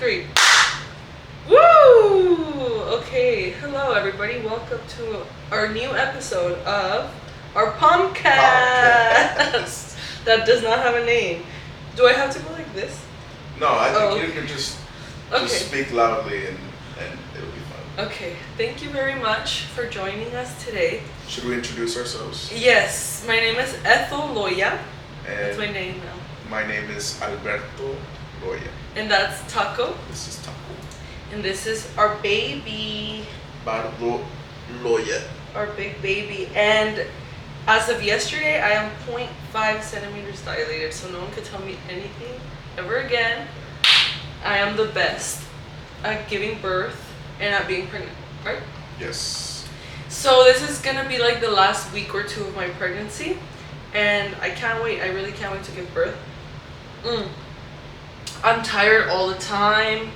Three. Woo! Okay, hello everybody. Welcome to our new episode of our podcast. That does not have a name. Do I have to go like this? No, I think you can just speak loudly and it'll be fun. Okay, thank you very much for joining us today. Should we introduce ourselves? Yes, my name is Ethel Loya. That's my And name now. my name is Alberto Loya. And that's Taco. This is Taco. And this is our baby. Bardo Loya. Our big baby. And as of yesterday, I am 0.5 centimeters dilated, so no one could tell me anything ever again. I am the best at giving birth and at being pregnant, right? Yes. So this is gonna be like the last week or two of my pregnancy, and I can't wait. I really can't wait to give birth. I'm tired all the time.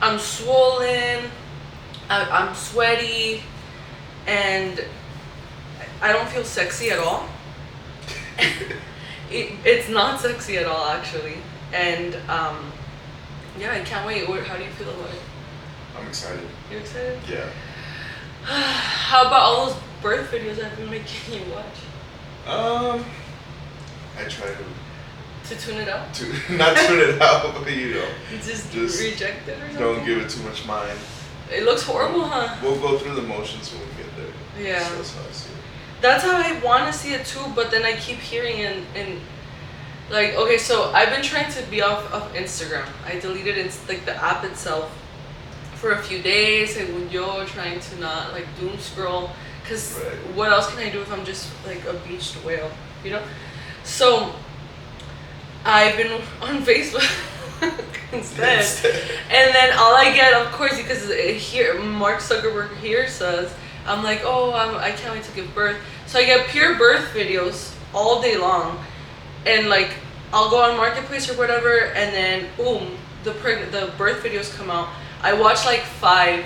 I'm swollen. I'm sweaty, and I don't feel sexy at all. It's not sexy at all, actually. And yeah, I can't wait. How do you feel about it? I'm excited. You excited? Yeah. How about all those birth videos I've been making you watch? I try To tune it out? to not tune it out, but Just reject it or something? don't give it too much mind. It looks horrible, huh? We'll go through the motions when we get there. Yeah. So that's how I see it. That's how I want to see it too, but then I keep hearing and like, okay, so I've been trying to be off of Instagram. I deleted like the app itself for a few days. Según yo, trying to not like doom scroll, because Right. what else can I do if I'm just like a beached whale, you know? So I've been on Facebook instead. And then all I get, of course, because here Mark Zuckerberg here says, I'm like, oh, I can't wait to give birth. So I get pure birth videos all day long, and like I'll go on Marketplace or whatever, and then boom, the birth videos come out. I watch like 5,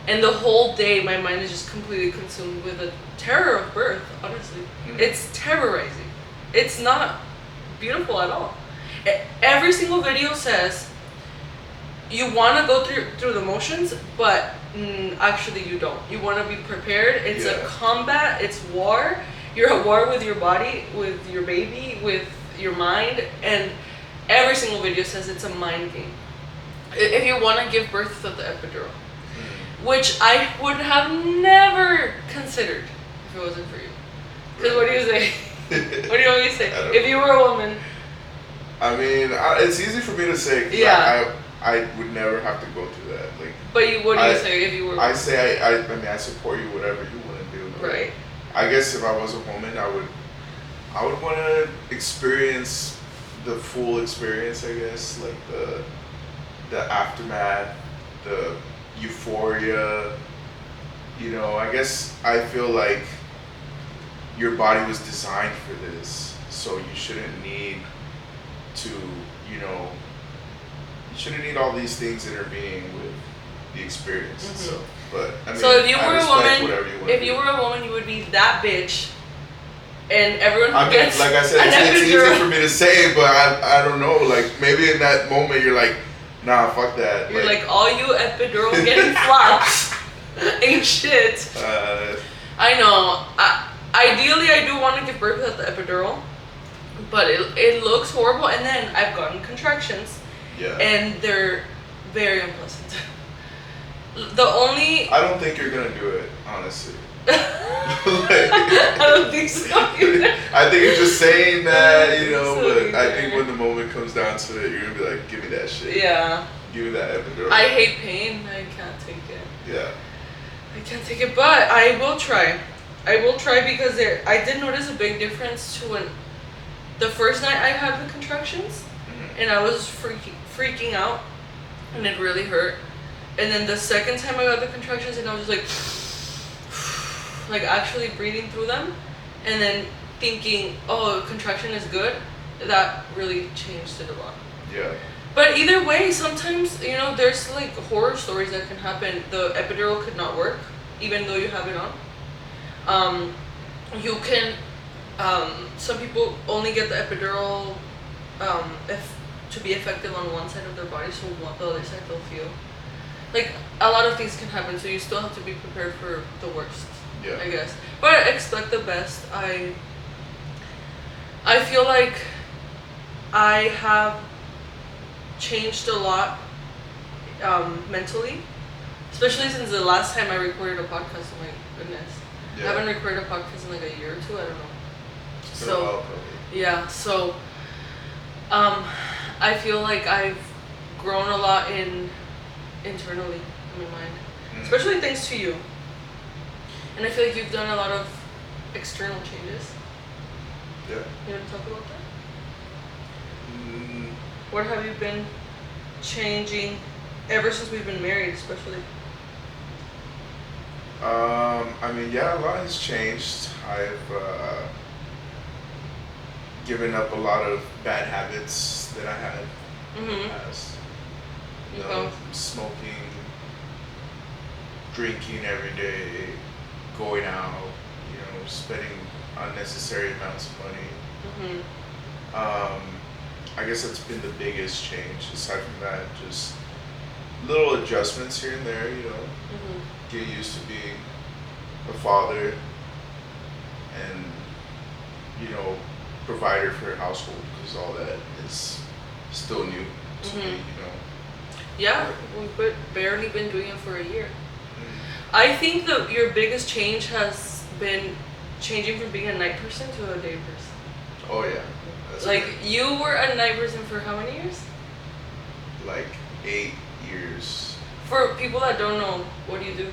and the whole day my mind is just completely consumed with the terror of birth. Honestly, It's terrorizing. It's not beautiful at all. Every single video says you want to go through the motions, but actually you don't. You want to be prepared. It's a combat. It's war. You're at war with your body, with your baby, with your mind, and every single video says it's a mind game. If you want to give birth without the epidural, which I would have never considered if it wasn't for you. Because what do you say? What do you want me to say? If you were a woman. I mean, it's easy for me to say. 'Cause Yeah. I would never have to go through that. Like. But what do you say if you were? I say I mean I support you whatever you want to do. Right. I guess if I was a woman, I would want to experience the full experience. I guess like the aftermath, the euphoria. You know, I guess I feel like your body was designed for this, so you shouldn't need to, you shouldn't need all these things intervening with the experience. Mm-hmm. So, but I mean, so if you were a woman, you would be that bitch, and everyone. I mean, like I said, it's easy for me to say, but I don't know. Like maybe in that moment you're like, nah, fuck that. You're like all you epidural getting flops ain't shit. I know. Ideally, I do want to give birth without the epidural, but it looks horrible. And then I've gotten contractions. Yeah. And they're very unpleasant. The only. I don't think you're gonna do it, honestly. I don't think so either. I think you're just saying that, So but I think when the moment comes down to it, you're gonna be like, give me that shit. Yeah. Give me that epidural. I hate pain. I can't take it. Yeah. I can't take it, but I will try. I will try because I did notice a big difference to when the first night I had the contractions, and I was freaking out, and it really hurt. And then the second time I got the contractions, and I was just like actually breathing through them, and then thinking, oh, contraction is good. That really changed it a lot. Yeah. But either way, sometimes, there's like horror stories that can happen. The epidural could not work, even though you have it on. You can, some people only get the epidural if to be effective on one side of their body, so the other side they'll feel. Like, a lot of things can happen, so you still have to be prepared for the worst. Yeah. I guess. But I expect the best. I feel like I have changed a lot mentally, especially since the last time I recorded a podcast. Oh my goodness. Yeah. I haven't recorded a podcast in like a year or two. I don't know. It's been a while, probably. Yeah. So I feel like I've grown a lot internally in my mind, especially thanks to you. And I feel like you've done a lot of external changes. Yeah. You want to talk about that? Mm, What have you been changing ever since we've been married, especially? I mean, yeah, a lot has changed. I've given up a lot of bad habits that I had in the past. You know, smoking, drinking every day, going out, you know, spending unnecessary amounts of money. I guess that's been the biggest change. Aside from that, just little adjustments here and there, you know. Get used to being a father and, you know, provider for a household, because all that is still new to me, you know. Yeah, we've barely been doing it for a year. I think that your biggest change has been changing from being a night person to a day person. Oh yeah. That's Like, good. you were a night person for how many years? Like 8 years. For people that don't know, what do you do?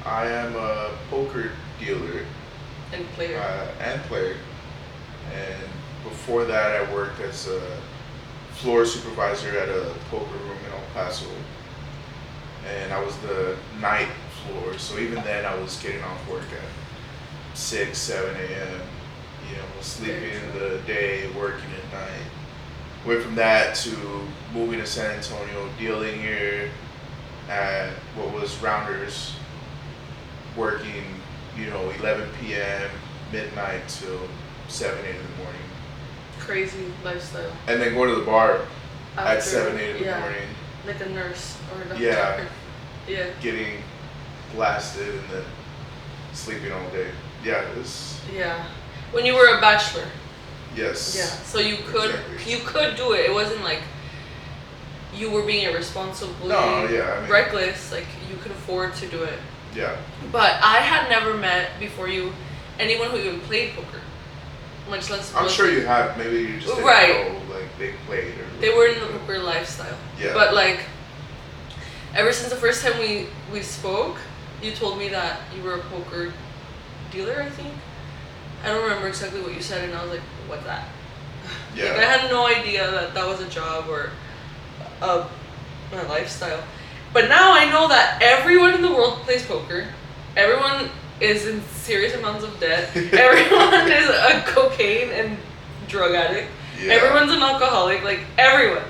I am a poker dealer And player. and player. And before that, I worked as a floor supervisor at a poker room in El Paso. And I was the night floor, so even then I was getting off work at 6, 7 a.m. You know, sleeping in the day, working at night. Went from that to moving to San Antonio, dealing here at what was Rounders, working, you know, 11 p.m., midnight till 7, 8 in the morning. Crazy lifestyle. And then going to the bar at After- 7, 8 in the yeah. morning, Like a nurse or a doctor. Yeah. Yeah. getting blasted and then sleeping all day. Yeah, it was, Yeah. When you were a bachelor. yes. Yeah. So you could do it. It wasn't like you were being irresponsible. No, yeah, I mean, Reckless. Like, you could afford to do it. yeah. But I had never met before you anyone who even played poker. Much less. I'm was- sure you have, maybe you just didn't Right. know, like, they played or... They were in the poker lifestyle. Yeah. But like, ever since the first time we spoke, you told me that you were a poker dealer, I think. I don't remember exactly what you said, and I was like, what's that? Yeah. Like, I had no idea that that was a job or a lifestyle. But now I know that everyone in the world plays poker. Everyone is in serious amounts of debt. Everyone is a cocaine and drug addict. Yeah. Everyone's an alcoholic. Like, everyone.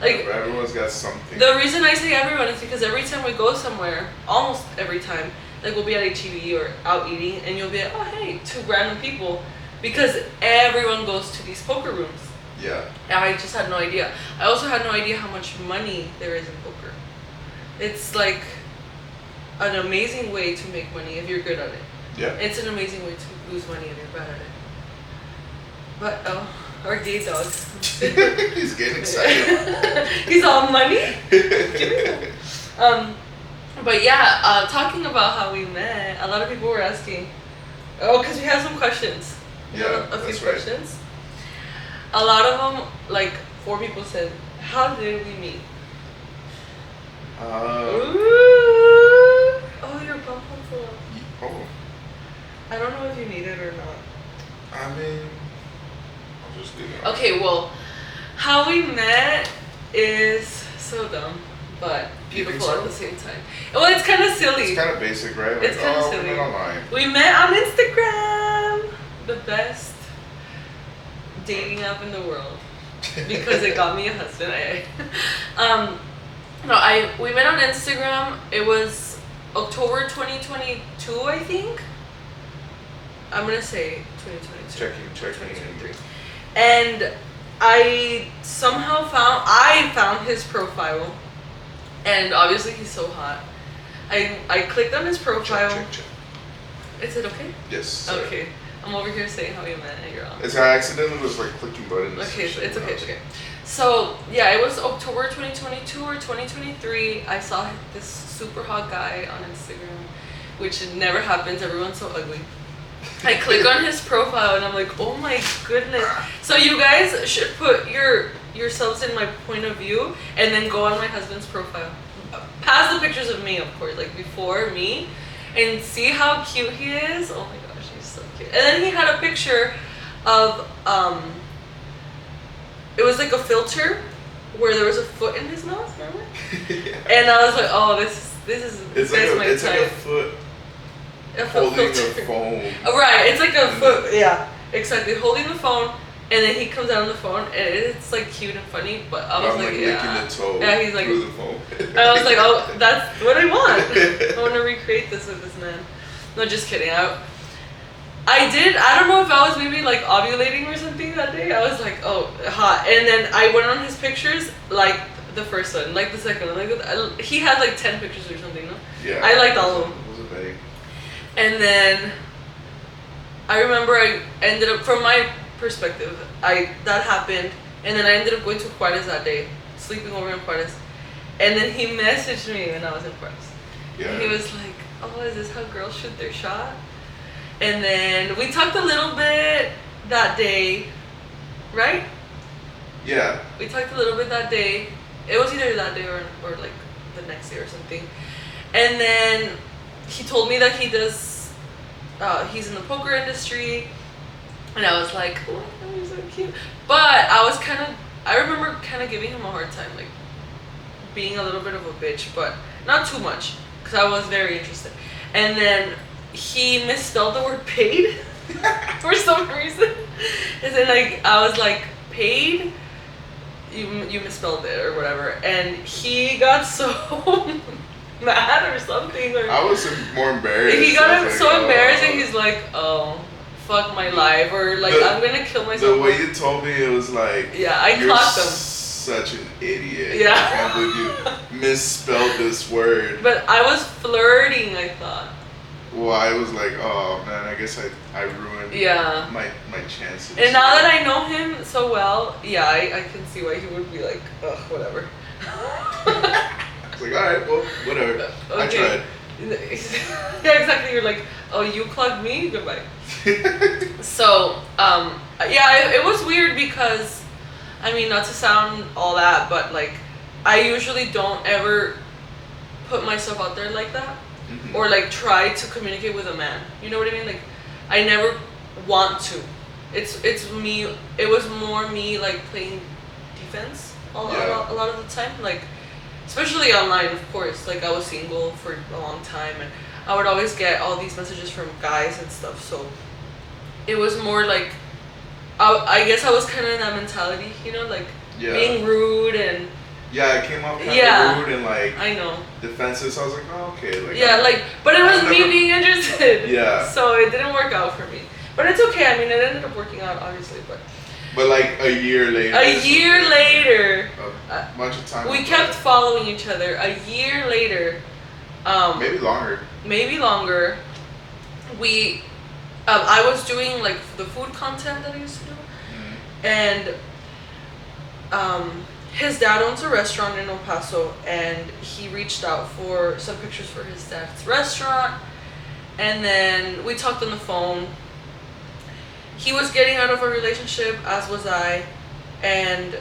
Like, Everyone's got something. the reason I say everyone is because every time we go somewhere, almost every time, like, we'll be at HEB or out eating, and you'll be like, oh, hey, 2 random people, because everyone goes to these poker rooms. Yeah. And I just had no idea. I also had no idea how much money there is in poker. It's like an amazing way to make money if you're good at it. Yeah. It's an amazing way to lose money if you're bad at it. But, our gay dog. He's getting excited. He's all money. But yeah, talking about how we met, a lot of people were asking. Oh, because we have some questions. We have Yeah, a few that's right. questions. A lot of them, like 4 people said, "How did we meet?" Ooh. Oh, your pom pom fell off. Oh, I don't know if you need it or not. I mean, I'll just leave it. Okay, well, how we met is so dumb, but You think beautiful so? at the same time. Well, it's kind of silly. It's kind of basic, right? Like, It's kinda oh, silly. we met online. We met on Instagram, the best dating app in the world, because it got me a husband. We met on Instagram. It was October 2022, I think. I'm gonna say 2022. Checking. And I found his profile, and obviously he's so hot. I clicked on his profile. Check. Is it okay? Yes. Sorry. Okay. I'm over here saying how you meant and you're on. I accidentally was like clicking buttons. Okay, so it's okay. So yeah, it was October 2022 or 2023. I saw this super hot guy on Instagram, which never happens. Everyone's so ugly. I click on his profile and I'm like, oh my goodness. So you guys should put yourselves in my point of view and then go on my husband's profile. Past the pictures of me, of course, like before me, and see how cute he is. Oh my gosh, he's so cute. And then he had a picture of it was like a filter where there was a foot in his mouth, remember? Yeah. And I was like, oh, this is it's like a foot holding the phone. Right, it's like a foot, yeah, exactly, holding the phone, and then he comes out on the phone, and it's like cute and funny, but I was like, yeah. Licking the toe he's like, through the phone. And I was like, oh, that's what I want. I want to recreate this with this man. No, just kidding. I don't know if I was maybe like ovulating or something that day. I was like, oh, hot. And then I went on his pictures, like the first one, like the second one. Like he had like 10 pictures or something, no? Yeah. I liked all of them. It was a big. And then I remember I ended up, from my perspective, that happened. And then I ended up going to Juarez that day, sleeping over in Juarez. And then he messaged me when I was in Juarez. Yeah. And he was like, oh, is this how girls shoot their shot? And then we talked a little bit that day, right? Yeah. We talked a little bit that day. It was either that day or like the next day or something. And then he told me that he does, he's in the poker industry. And I was like, oh, he's so cute. But I remember kind of giving him a hard time, like being a little bit of a bitch, but not too much, because I was very interested. And then he misspelled the word paid for some reason. And then like I was like, paid? You misspelled it or whatever. And he got so mad or something. Or I was more embarrassed. He got so embarrassed and he's like, oh, fuck my life, or like I'm gonna kill myself. The way you told me, it was like, yeah, I clocked him. Such an idiot. Yeah. I can't believe you misspelled this word. But I was flirting, I thought. Well, I was like, oh man, I guess I ruined my chances. And now that I know him so well, yeah, I can see why he would be like, ugh, whatever. It's like, alright, well, whatever. Okay. I tried. Yeah, exactly. You're like, oh, you clogged me? Goodbye. So, yeah, it was weird because, I mean, not to sound all that, but like, I usually don't ever put myself out there like that. Mm-hmm. Or like try to communicate with a man. You know what I mean? Like, I never want to. It's me. It was more me like playing defense a lot of the time. Like, especially online, of course. Like, I was single for a long time, and I would always get all these messages from guys and stuff. So it was more like, I guess I was kind of in that mentality, you know, like being rude and. Yeah, it came off kind of rude and like I know defensive. So I was like, oh, okay. Like, yeah, but it was me being interested. Yeah. So it didn't work out for me, but it's okay. I mean, it ended up working out, obviously, but. But like a year later. A bunch of time. We kept following each other. A year later. Maybe longer. Maybe longer. We, I was doing like the food content that I used to do, and his dad owns a restaurant in El Paso, and he reached out for some pictures for his dad's restaurant, and then we talked on the phone. He was getting out of a relationship, as was I, and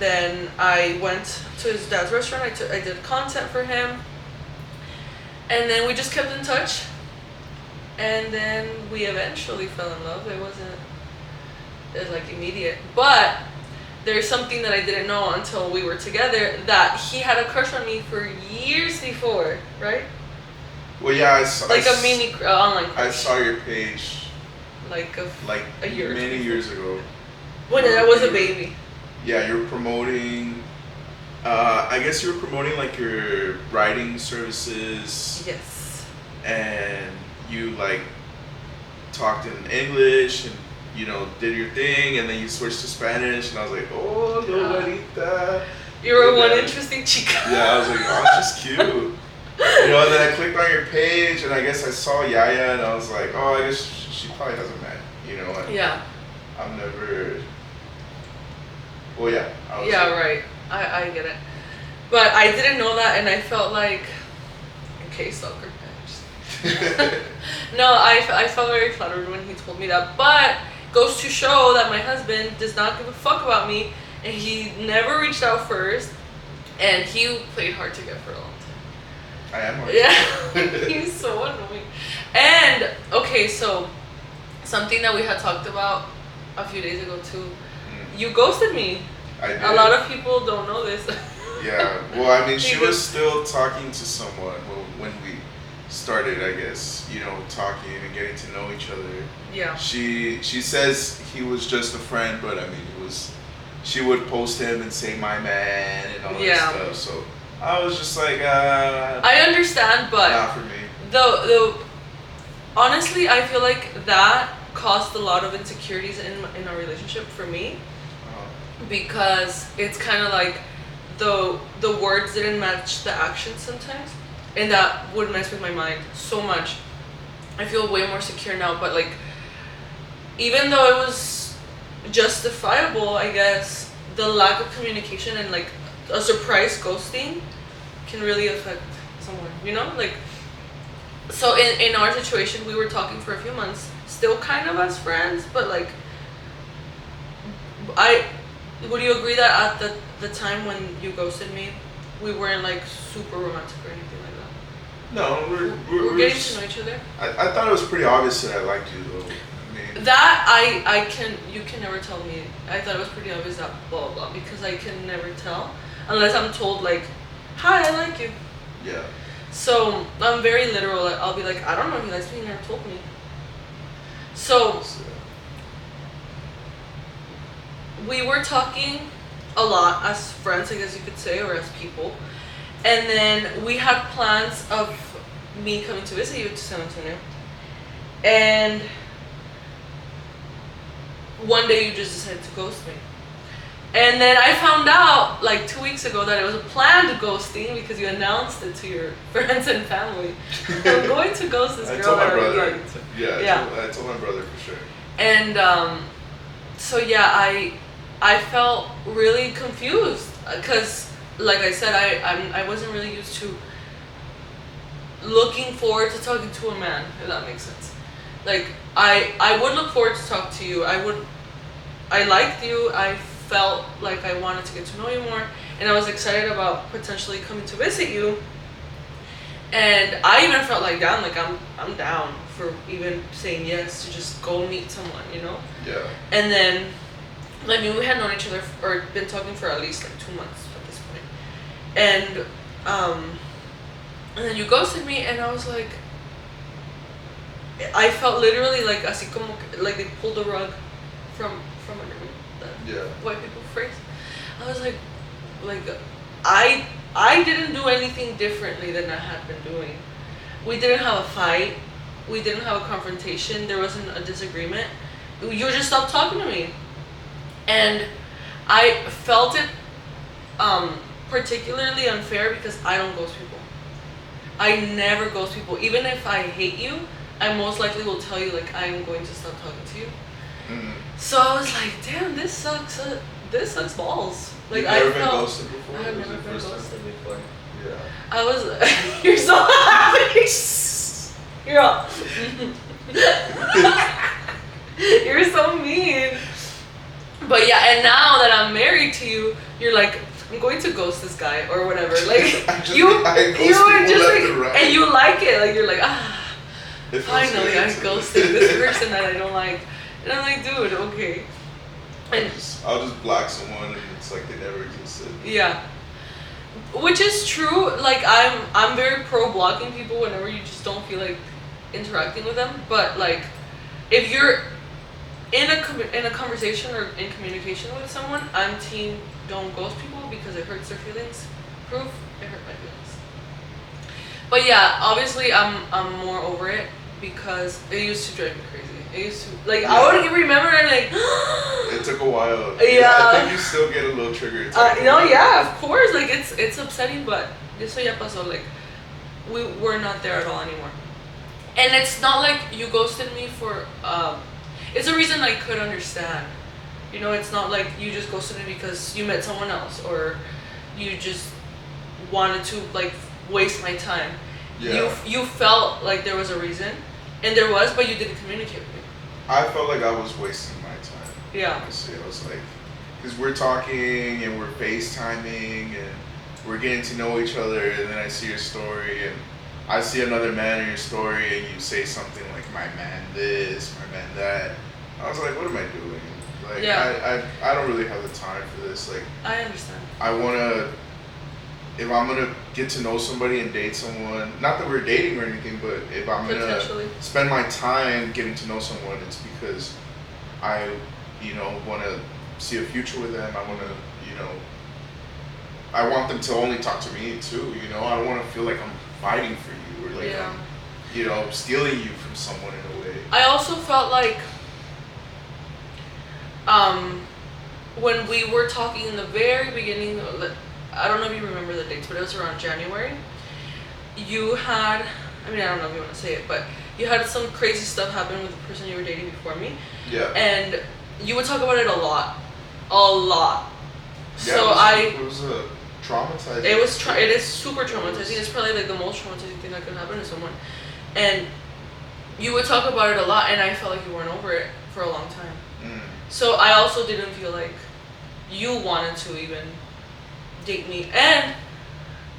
then I went to his dad's restaurant. I did content for him, and then we just kept in touch, and then we eventually fell in love. It was like immediate, but there's something that I didn't know until we were together, that he had a crush on me for years before, right? Well, yeah, I saw like a mini online crush. I saw your page like a year many years ago. When I was a baby. Yeah, you were promoting. I guess you were promoting like your writing services. Yes. And you like talked in English and did your thing, and then you switched to Spanish, and I was like, oh, Novarita. You were one interesting chica. Yeah, I was like, oh, she's cute. And then I clicked on your page, and I guess I saw Yaya, and I was like, oh, I guess she probably has a man, And yeah. I've never. Well, yeah. Right. I get it. But I didn't know that, and I felt like, okay, sucker. No, I felt very flattered when he told me that. But goes to show that my husband does not give a fuck about me, and he never reached out first, and he played hard to get for a long time. I am hard. Yeah, he's so annoying. And okay, so something that we had talked about a few days ago too. You ghosted me. I did. A lot of people don't know this. Yeah. Well, I mean, she was still talking to someone when we started, I guess, talking and getting to know each other. Yeah. She says he was just a friend, but I mean, she would post him and say my man and all that stuff. So I was just like, I understand, but not for me. The honestly, I feel like that caused a lot of insecurities in our relationship for me, because it's kind of like the words didn't match the actions sometimes, and that would mess with my mind so much. I feel way more secure now, but like, even though it was justifiable, I guess the lack of communication and like a surprise ghosting can really affect someone, like. So in our situation, we were talking for a few months, still kind of as friends, but like, would you agree that at the time when you ghosted me, we weren't like super romantic or anything like that? No, we're getting to know each other. I thought it was pretty obvious that I liked you, though. I mean, that you can never tell me. I thought it was pretty obvious that blah blah blah, because I can never tell unless I'm told like, hi, I like you. Yeah. So I'm very literal. I'll be like, I don't know, he likes me, he never told me. So we were talking a lot as friends, I guess you could say, or as people. And then we had plans of me coming to visit you to San Antonio. And one day you just decided to ghost me. And then I found out like 2 weeks ago that it was a planned ghosting because you announced it to your friends and family. I'm going to ghost this girl. I told my brother. Yeah. I told my brother for sure. And so yeah, I felt really confused because, like I said, I wasn't really used to looking forward to talking to a man, if that makes sense. Like I would look forward to talk to you. I liked you. I felt like I wanted to get to know you more, and I was excited about potentially coming to visit you. And I even felt like down, like I'm down for even saying yes to just go meet someone, Yeah. And then, I mean, we had known each other or been talking for at least like 2 months at this point. And then you ghosted me, and I was like, I felt literally like así como like they pulled the rug from under me. That white people phrase. I was like I didn't do anything differently than I had been doing. We didn't have a fight. We didn't have a confrontation. There wasn't a disagreement. You just stopped talking to me. And I felt it particularly unfair because I don't ghost people. I never ghost people. Even if I hate you, I most likely will tell you like I'm going to stop talking to you. Mm-hmm. So I was like, damn, this sucks. This sucks balls. Like, You've never been ghosted before? I have never been ghosted before. Yeah. I was. You're so happy. You're all. You're so mean. But yeah, and now that I'm married to you, you're like, I'm going to ghost this guy or whatever. Like you were just like, right. And you like it. Like you're like, finally I ghosted this person that I don't like. And I'm like, dude, okay. And I'll just block someone and it's like they never existed. Yeah. Which is true. Like I'm very pro blocking people whenever you just don't feel like interacting with them. But like, if you're in a conversation or in communication with someone, I'm team don't ghost people because it hurts their feelings. Proof, it hurt my feelings. But yeah, obviously I'm more over it because it used to drive me crazy. It used to, like, I would remember and like. It took a while. Yeah. I think you still get a little triggered. No, yeah, of course. Like, it's upsetting, but eso ya pasó. Like, we're not there at all anymore. And it's not like you ghosted me for, it's a reason I could understand. You know, it's not like you just ghosted me because you met someone else or you just wanted to, like, waste my time. Yeah. You felt like there was a reason, and there was, but you didn't communicate with me. I felt like I was wasting my time. Yeah. Honestly, I was like, because we're talking and we're FaceTiming and we're getting to know each other, and then I see your story and I see another man in your story and you say something like, my man this, my man that. I was like, what am I doing? Like, yeah. I don't really have the time for this. Like, I understand. I want to, if I'm going to get to know somebody and date someone, not that we're dating or anything, but if I'm going to spend my time getting to know someone, it's because I, want to see a future with them. I want to, I want them to only talk to me too, I don't want to feel like I'm fighting for you or like I'm, stealing you from someone in a way. I also felt like, when we were talking in the very beginning, I don't know if you remember the dates, but it was around January. You had, I don't know if you want to say it, but you had some crazy stuff happen with the person you were dating before me. Yeah. And you would talk about it a lot. A lot. Yeah, so it was a traumatizing. It is super traumatizing. It's probably like the most traumatizing thing that could happen to someone. And you would talk about it a lot, and I felt like you weren't over it for a long time. So I also didn't feel like you wanted to even date me. And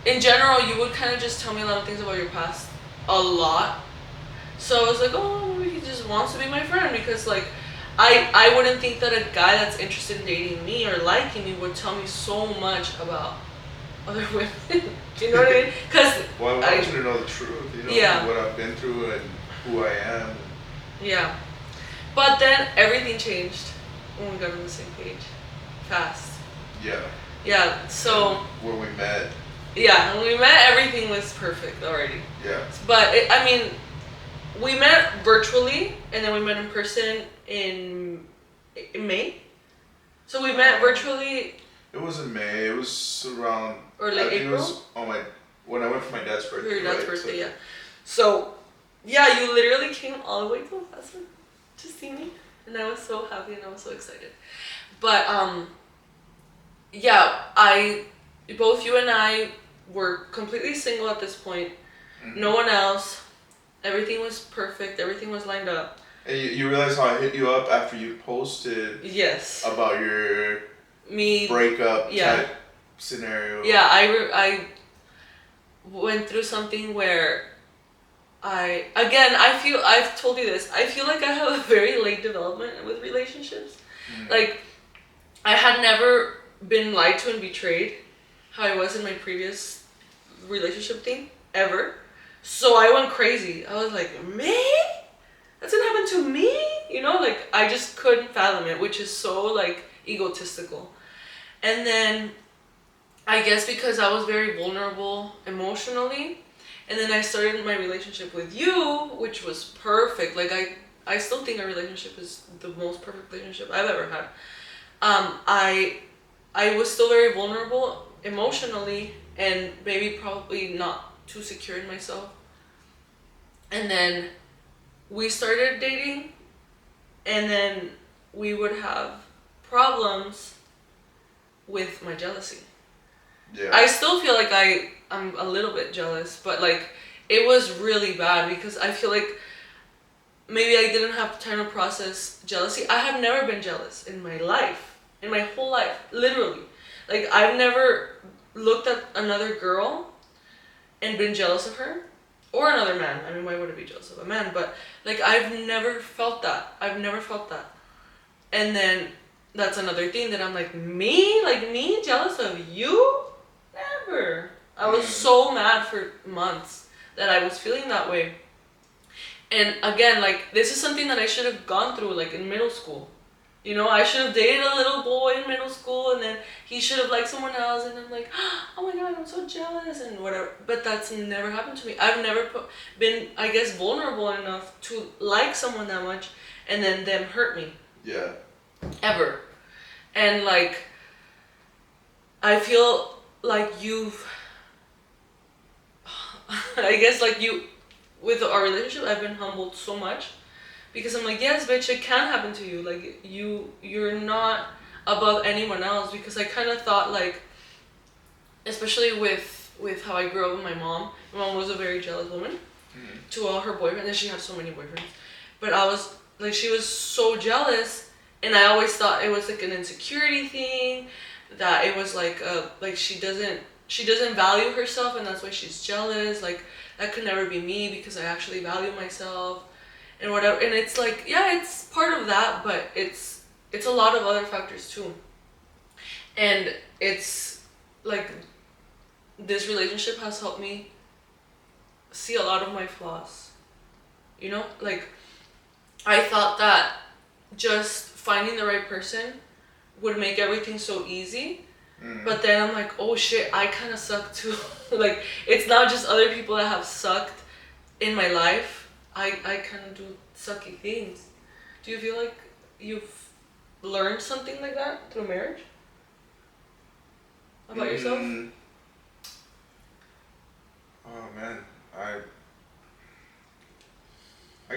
in general, you would kind of just tell me a lot of things about your past. A lot. So I was like, oh, maybe he just wants to be my friend, because like I wouldn't think that a guy that's interested in dating me or liking me would tell me so much about other women. Do you know what I mean? Because well, I want you to know the truth. What I've been through and who I am. Yeah. But then everything changed when we got on the same page. Fast. Yeah. Yeah, so... When we met. Yeah, when we met, everything was perfect already. Yeah. But, we met virtually, and then we met in person in May. So we met virtually... It was in May. It was around... Or like April? It was when I went for my dad's birthday. For your dad's birthday, yeah. So, yeah, you literally came all the way to Alaska to see me. And I was so happy and I was so excited. But, both you and I were completely single at this point. Mm-hmm. No one else. Everything was perfect. Everything was lined up. And you realize how I hit you up after you posted about your breakup type scenario. Yeah, I went through something where I've told you this, I feel like I have a very late development with relationships. Mm-hmm. Like, I had never been lied to and betrayed how I was in my previous relationship thing, ever. So I went crazy. I was like, me? That's gonna happen to me? Like, I just couldn't fathom it, which is so, like, egotistical. And then, I guess because I was very vulnerable emotionally, and then I started my relationship with you, which was perfect. Like, I still think our relationship is the most perfect relationship I've ever had. I was still very vulnerable emotionally, and maybe probably not too secure in myself. And then we started dating, and then we would have problems with my jealousy. Yeah. I still feel like I'm a little bit jealous, but like, it was really bad because I feel like maybe I didn't have time to process jealousy. I have never been jealous in my life, in my whole life, literally. Like, I've never looked at another girl and been jealous of her, or another man. Why would I be jealous of a man? But like, I've never felt that. And then that's another thing that I'm like, me jealous of you? Never. I was so mad for months that I was feeling that way. And again, like, this is something that I should have gone through, like, in middle school. You know, I should have dated a little boy in middle school, and then he should have liked someone else, and I'm like, oh my god, I'm so jealous, and whatever. But that's never happened to me. I've never been, I guess, vulnerable enough to like someone that much, and then them hurt me. Yeah. Ever. And like, I feel like you've, I guess like you, with our relationship, I've been humbled so much. Because I'm like, yes, bitch, it can happen to you. Like, you're not above anyone else. Because I kind of thought, like, especially with how I grew up with my mom was a very jealous woman to all her boyfriends. And she had so many boyfriends. But I was, like, she was so jealous. And I always thought it was, like, an insecurity thing. That it was, like she doesn't value herself. And that's why she's jealous. Like, that could never be me because I actually value myself. And whatever, and it's like, yeah, it's part of that, but it's a lot of other factors too. And it's like, this relationship has helped me see a lot of my flaws. You know, like, I thought that just finding the right person would make everything so easy. But then I'm like, oh shit, I kind of suck too. Like, it's not just other people that have sucked in my life. I kind of do sucky things. Do you feel like you've learned something like that through marriage? About yourself? Oh man, I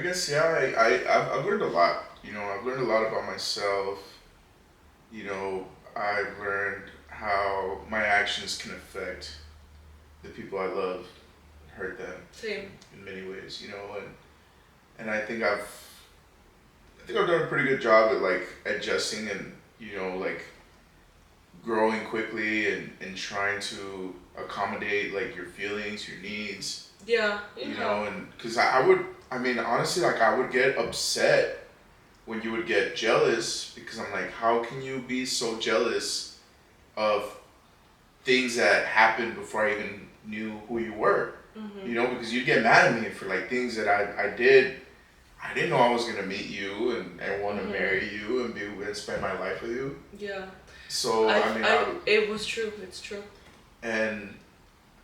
guess yeah. I've learned a lot. You know, I've learned a lot about myself. You know, I've learned how my actions can affect the people I love, hurt them. Same. In many ways, you know, and I think I've done a pretty good job at like adjusting and, you know, like growing quickly and trying to accommodate like your feelings, your needs. Yeah. You know, and because I mean, honestly, like I would get upset when you would get jealous because I'm like, how can you be so jealous of things that happened before I even knew who you were? Mm-hmm. You know, because you'd get mad at me for like things that I did. I didn't know I was gonna meet you and want to marry you and spend my life with you. Yeah. So it was true. It's true. And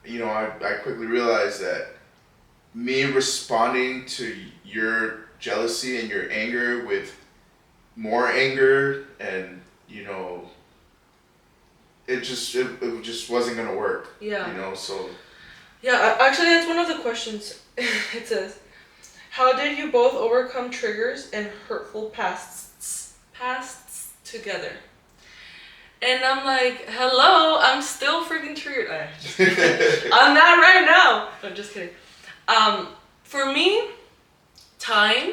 you know, I quickly realized that me responding to your jealousy and your anger with more anger, and you know, it just wasn't gonna work. Yeah. You know, so. Yeah, actually, that's one of the questions. It says, how did you both overcome triggers and hurtful pasts together? And I'm like, hello, I'm still freaking triggered. I'm not right now. I'm just kidding. For me, time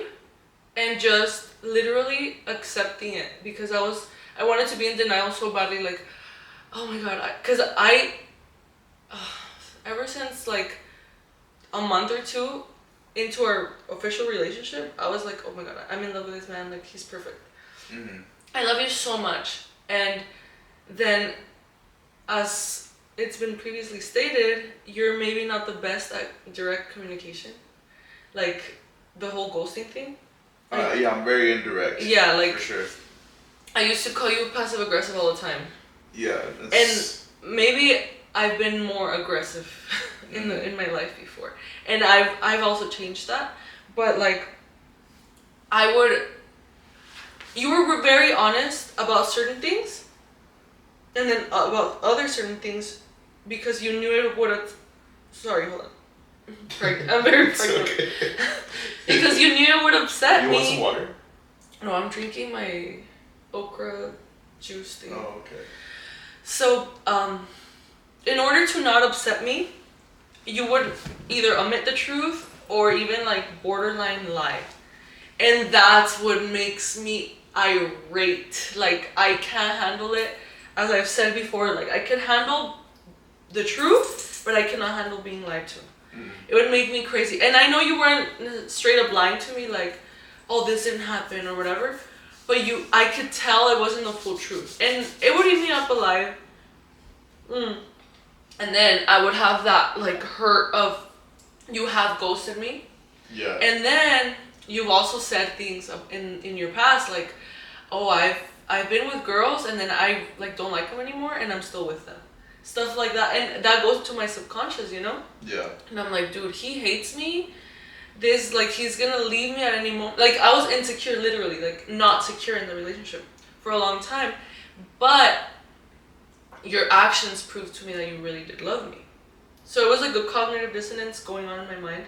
and just literally accepting it, because I wanted to be in denial so badly, like, oh my god, because ever since like a month or two into our official relationship, I was like, oh my god, I'm in love with this man, like he's perfect. Mm-hmm. I love you so much. And then, as it's been previously stated, you're maybe not the best at direct communication, like the whole ghosting thing. Like, yeah, I'm very indirect. Yeah, like for sure. I used to call you passive aggressive all the time. Yeah. And maybe I've been more aggressive in my life before, and I've also changed that. But like, you were very honest about certain things, and then about other certain things, because you knew it would have. Sorry, hold on. I'm very pregnant. Okay. Because you knew it would upset me. You want some water? No, I'm drinking my okra juice thing. Oh, okay. So, in order to not upset me, you would either omit the truth or even like borderline lie. And that's what makes me irate. Like, I can't handle it. As I've said before, like, I can handle the truth, but I cannot handle being lied to. It would make me crazy. And I know you weren't straight up lying to me, like, oh, this didn't happen or whatever. But I could tell it wasn't the full truth. And it would eat me up alive. And then I would have that, like, hurt of, you have ghosted me. Yeah. And then you've also said things in your past, like, Oh, I've been with girls and then I like don't like them anymore and I'm still with them. Stuff like that, and that goes to my subconscious, you know. Yeah. And I'm like, dude, he hates me. This like he's gonna leave me at any moment. Like I was insecure, literally, like not secure in the relationship for a long time, but your actions proved to me that you really did love me. So it was like a cognitive dissonance going on in my mind,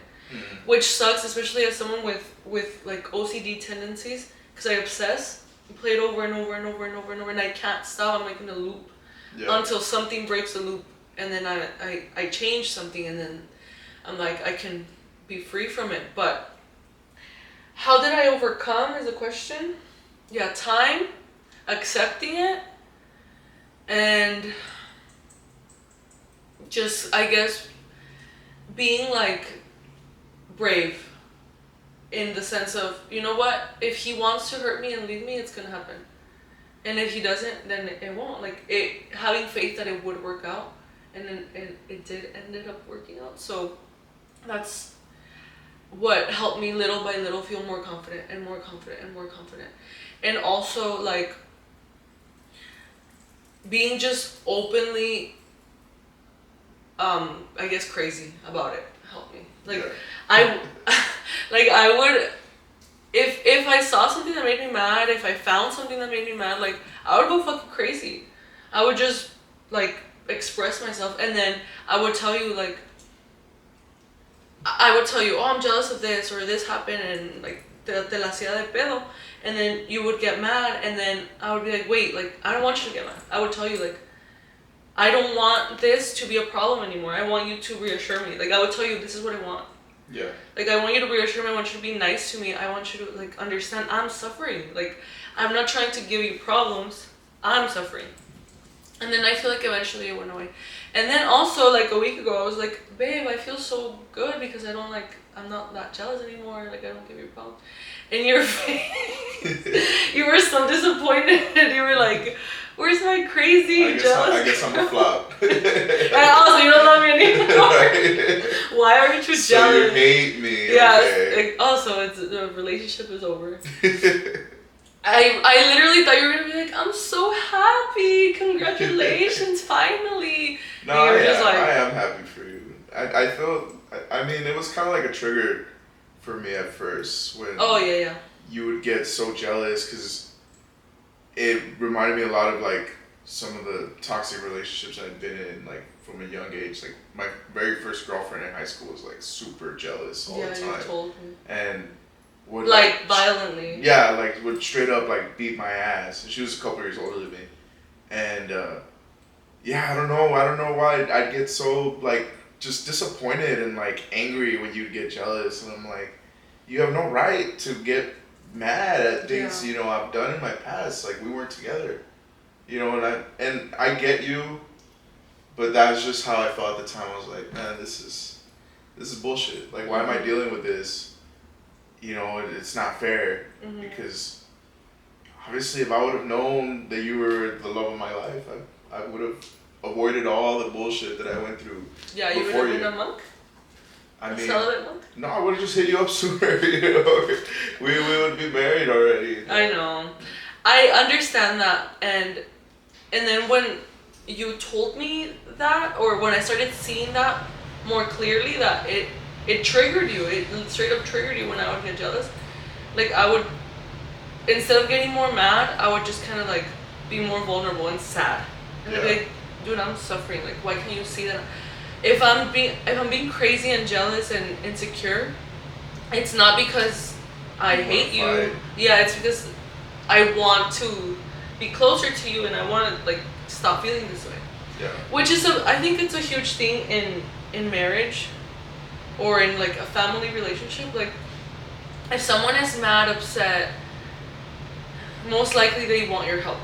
which sucks, especially as someone with like OCD tendencies, because I obsess, play it over and over and over and over and over, and I can't stop. I'm like in a loop until something breaks the loop, and then I change something, and then I'm like I can be free from it. But how did I overcome is a question. Yeah, time, accepting it, and just I guess being like brave in the sense of, you know what, if he wants to hurt me and leave me, it's gonna happen, and if he doesn't, then it won't. Like it, having faith that it would work out, and then it did ended up working out. So that's what helped me little by little feel more confident and more confident and more confident, and also like being just openly I guess crazy about it helped me. Like I like I would, if I saw something that made me mad, if I found something that made me mad, like I would go fucking crazy. I would just like express myself, and then I would tell you like I would tell you, oh, I'm jealous of this, or this happened, and like te la hacía de pedo, and then you would get mad, and then I would be like, wait, like I don't want you to get mad. I would tell you like, I don't want this to be a problem anymore. I want you to reassure me. Like I would tell you, this is what I want. Yeah. Like I want you to reassure me. I want you to be nice to me. I want you to like understand I'm suffering. Like I'm not trying to give you problems. I'm suffering. And then I feel like eventually it went away. And then also like a week ago I was like, babe, I feel so good because I don't like, I'm not that jealous anymore. Like I don't give you problems. And your face, you were so disappointed. You were like, where's my crazy jealous? I guess I'm a flop. And also you don't love me anymore. Right. Why aren't you jealous? So you hate me. Yeah. Okay. Also, it's the relationship is over. I literally thought you were gonna be like, I'm so happy, congratulations, finally. No, I am happy for you. I feel, I mean, it was kind of like a trigger for me at first when you would get so jealous, because it reminded me a lot of like some of the toxic relationships I'd been in, like from a young age. Like my very first girlfriend in high school was like super jealous all the time. Yeah, you told me. And would like violently. Yeah, like would straight up like beat my ass. And she was a couple years older than me. And yeah, I don't know why I'd get so like just disappointed and like angry when you'd get jealous, and I'm like, you have no right to get mad at things you know I've done in my past. Like we weren't together, you know, and I get you, but that's just how I felt at the time. I was like, man, this is bullshit. Like why am I dealing with this? You know, it's not fair, because obviously if I would have known that you were the love of my life, I would have avoided all the bullshit that I went through. Yeah, you would have been a monk? I mean, celibate monk? No, I would have just hit you up sooner, you know. We would be married already. I know. I understand that, and then when you told me that, or when I started seeing that more clearly, that it triggered you. It straight up triggered you when I would get jealous. Like I would, instead of getting more mad, I would just kind of like be more vulnerable and sad. And I'd be like, dude, I'm suffering. Like, why can't you see that? If I'm being crazy and jealous and insecure, it's not because I hate you. Yeah, it's because I want to be closer to you and I want to like stop feeling this way. Yeah. Which is I think it's a huge thing in marriage. Or in like a family relationship, like if someone is mad, upset, most likely they want your help.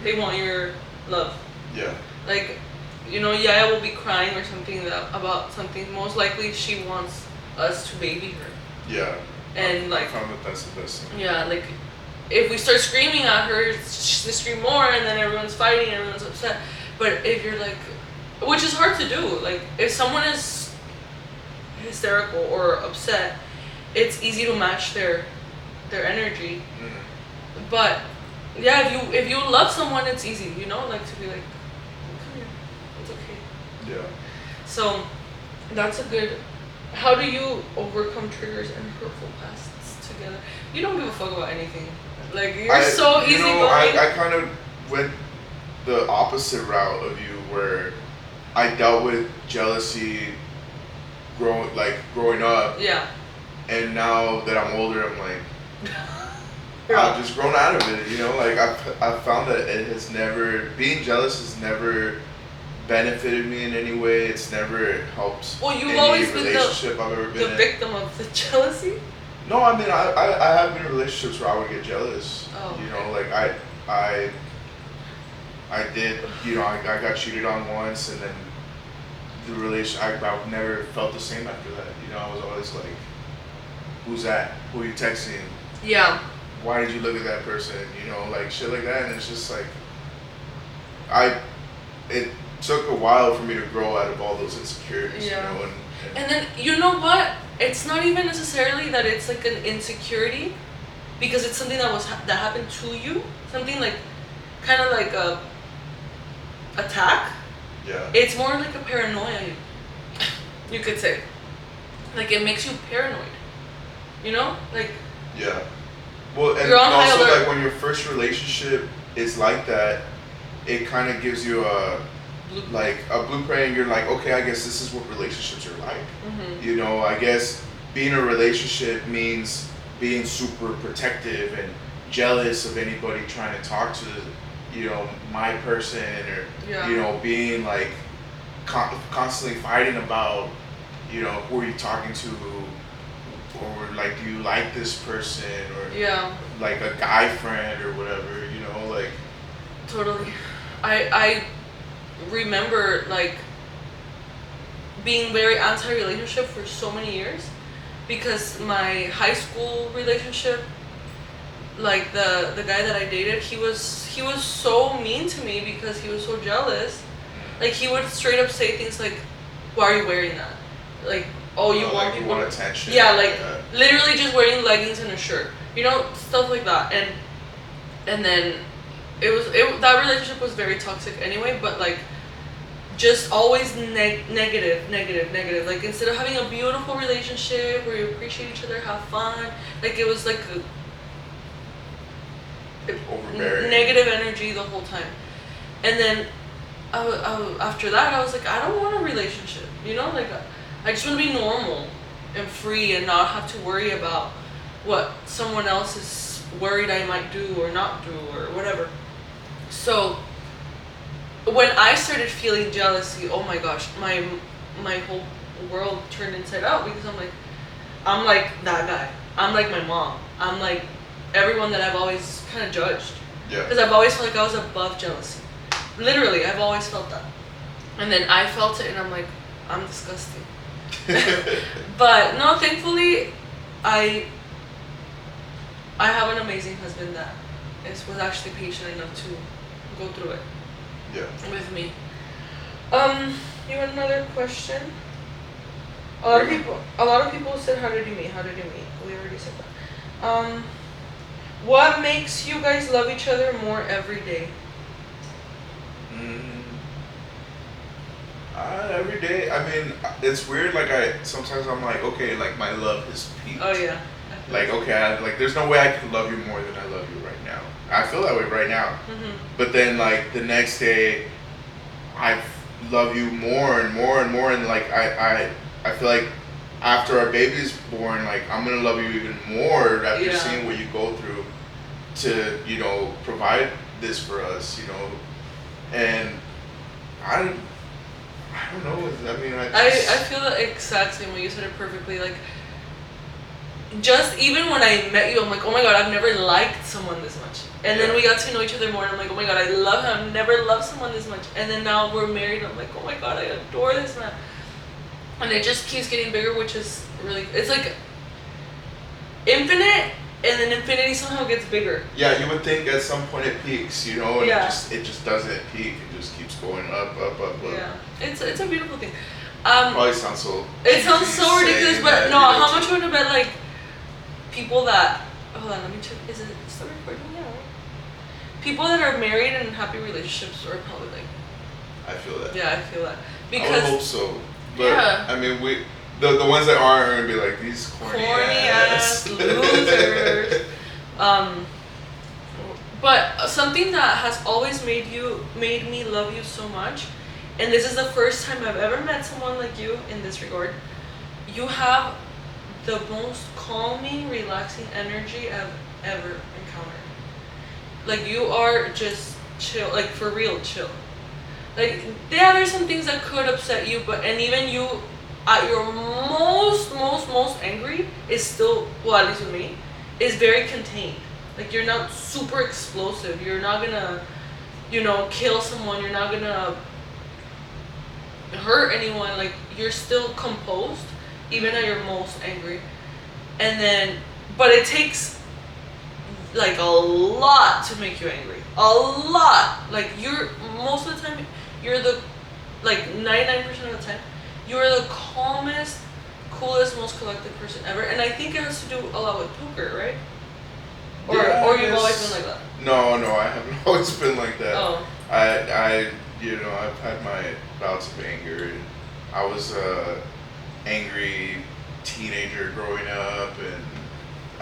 They want your love. Yeah. Like, you know, Yaya will be crying or something about something. Most likely she wants us to baby her. Yeah. And I found that that's the best thing. Yeah, like if we start screaming at her, they scream more, and then everyone's fighting, everyone's upset. But if you're like, which is hard to do, like if someone is hysterical or upset, it's easy to match their energy. But yeah, if you love someone, it's easy, you know, like to be like, come here, it's okay. Yeah. So that's a good. How do you overcome triggers and hurtful pasts together? You don't give a fuck about anything. Like you're so easy going. I kind of went the opposite route of you, where I dealt with jealousy growing up, Yeah. and now that I'm older, I'm like, Yeah. I've just grown out of it. You know, like I've found that it has never, being jealous has never benefited me in any way. It's never helped Well, you've any always been relationship I've ever been the in. victim of the jealousy. No, I mean I have been in relationships where I would get jealous. Oh, You know, okay. like I did, you know, I got cheated on once, and then the relation, I never felt the same after that. You know, I was always like, who's that? Who are you texting? Yeah. Why did you look at that person? You know, like shit like that. And it's just like, it took a while for me to grow out of all those insecurities, Yeah. you know, And then you know what? It's not even necessarily that it's like an insecurity, because it's something that happened to you. Something like, kind of like a attack. yeah. It's more like a paranoia, you could say. Like it makes you paranoid. You know? Like Yeah. Well, and You're on high also alert. like when your first relationship is like that, it kind of gives you a blueprint, and you're like, okay, I guess this is what relationships are like. Mhm. You know, I guess being in a relationship means being super protective and jealous of anybody trying to talk to, you know, my person, or Yeah. you know, being like constantly fighting about, you know, who are you talking to, or like, do you like this person, or Yeah. like a guy friend or whatever, you know, like. Totally. I remember like being very anti-relationship for so many years, because my high school relationship, like the guy that I dated, he was so mean to me because he was so jealous. Like he would straight up say things like, "Why are you wearing that?" Like, "Oh, you want Like you people want attention. Yeah, like literally just wearing leggings and a shirt. You know, stuff like that. And then that relationship was very toxic anyway, but like just always negative. Like instead of having a beautiful relationship where you appreciate each other, have fun, like it was like Overbearing. negative energy the whole time. And then after that, I was like, I don't want a relationship. You know, like I just want to be normal and free and not have to worry about what someone else is worried I might do or not do or whatever. So when I started feeling jealousy, oh my gosh, my whole world turned inside out, because I'm like that guy. I'm like my mom. I'm like everyone that I've always kind of judged. Yeah. Because I've always felt like I was above jealousy. Literally, I've always felt that. And then I felt it, and I'm like, I'm disgusting. But no, thankfully, I have an amazing husband that was actually patient enough to go through it. Yeah. With me. You had another question? A lot of people said, how did you meet? We already said that. What makes you guys love each other more every day? Every day. I mean, it's weird. Like sometimes I'm like, okay, like my love has peaked. Oh yeah. Like okay, like there's no way I can love you more than I love you right now. I feel that way right now. Mhm. But then like the next day, I love you more and more and more, and like I feel like after our baby's born, like I'm gonna love you even more after Yeah. seeing what you go through to, you know, provide this for us, you know. And I don't know. I mean, I feel the exact same way. You said it perfectly. Like, just even when I met you, I'm like, oh my god, I've never liked someone this much. And then Yeah. we got to know each other more, and I'm like, oh my god, I love him. I've never loved someone this much. And then now we're married, and I'm like, oh my god, I adore this man. And it just keeps getting bigger, which is really, it's like infinite, and then infinity somehow gets bigger. Yeah, you would think at some point it peaks, you know, and Yeah. it just doesn't peak. It just keeps going up. Yeah, it's a beautiful thing. Probably sounds so. It sounds so saying ridiculous, but that, no. you know, How much would you bet like people that? Hold on, let me check. Is it still recording? Yeah. people that are married and in happy relationships are probably like, I feel that. yeah, I feel that. I Because would hope so. But yeah. I mean, the ones that aren't are gonna be like these corny ass losers. But something that has always made me love you so much, and this is the first time I've ever met someone like you in this regard. You have the most calming, relaxing energy I've ever encountered. Like you are just chill, like for real chill. Like yeah, there's some things that could upset you, but and even you at your most angry is still, well, at least with me, is very contained. Like you're not super explosive. You're not gonna, kill someone. You're not gonna hurt anyone. Like you're still composed, even at your most angry. And then, but it takes like a lot to make you angry. A lot. Like you're most of the time, you're the like 99% of the time, you're the calmest, coolest, most collected person ever. And I think it has to do a lot with poker, right? Or you've always been like that? No, I haven't always been like that. Oh. I've had my bouts of anger. And I was a angry teenager growing up, and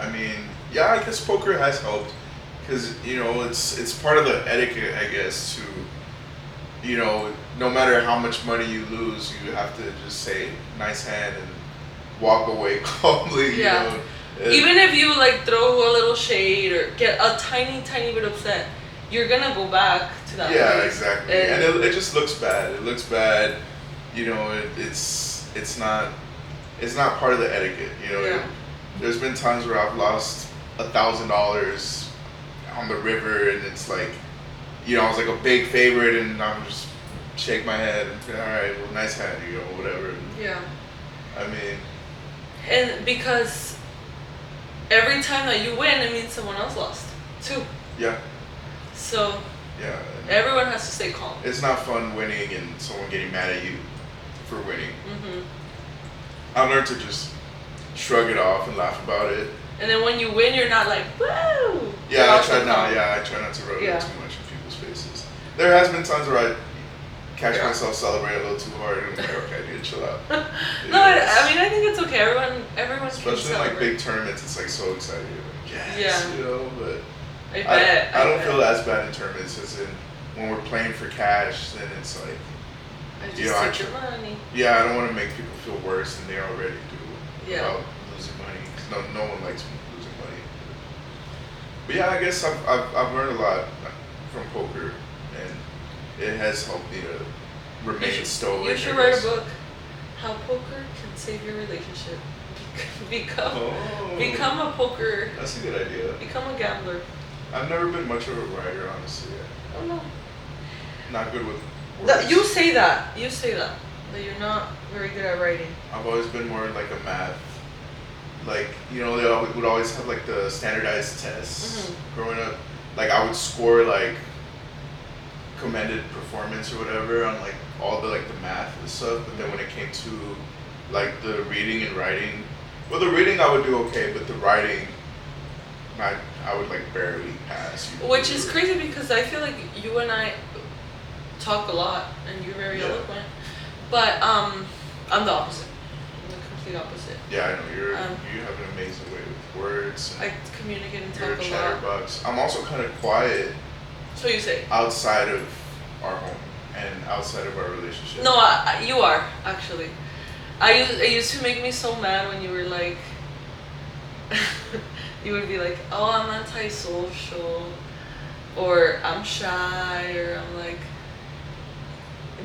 I mean, yeah, I guess poker has helped because it's part of the etiquette, I guess, to no matter how much money you lose, you have to just say nice hand and walk away calmly. Yeah. Even if you like throw a little shade or get a tiny bit upset, you're gonna go back to that Yeah, place. exactly. And it just looks bad. It looks bad. It's not part of the etiquette. Yeah. There's been times where I've lost $1,000 on the river, and it's like, I was like a big favorite, and I'm just shake my head and say, all right, well, nice hand, whatever. Yeah. I mean. And because every time that you win, it means someone else lost too. Yeah. So. Yeah. Everyone has to stay calm. It's not fun winning and someone getting mad at you for winning. Mm-hmm. I learned to just shrug it off and laugh about it. And then when you win, you're not like, woo! Yeah, I try not to rub it too much in people's faces. There has been times where I catch myself celebrate a little too hard and I'm like, okay, I need to chill out. No, I mean, I think it's okay. Everyone especially in like big tournaments, it's like so exciting. Like, yes, but I bet. I don't feel as bad in tournaments as in when we're playing for cash. Then it's like, I just take your money. Yeah, I don't want to make people feel worse than they already do about losing money. Cause no one likes losing money. But yeah, I guess I've learned a lot from poker, and it has helped me to remain stoic. You should write a book. How poker can save your relationship. Become a poker. That's a good idea. Become a gambler. I've never been much of a writer, honestly. Oh no. Not good with words. You say that. That you're not very good at writing. I've always been more like a math. Like, they would always have like the standardized tests growing up. Like I would score like commended performance or whatever on like all the like the math and stuff. But then when it came to like the reading and writing, well, the reading I would do okay, but the writing, I would like barely pass. Which is crazy because I feel like you and I talk a lot and you're very eloquent. But I'm the opposite. I'm the complete opposite. Yeah, I know. You have an amazing way with words. I communicate and talk a lot. You're a chatterbox. I'm also kind of quiet. So you say? Outside of our home and outside of our relationship. No, you are actually. It used to make me so mad when you were like, you would be like, oh, I'm antisocial, or I'm shy, or I'm like,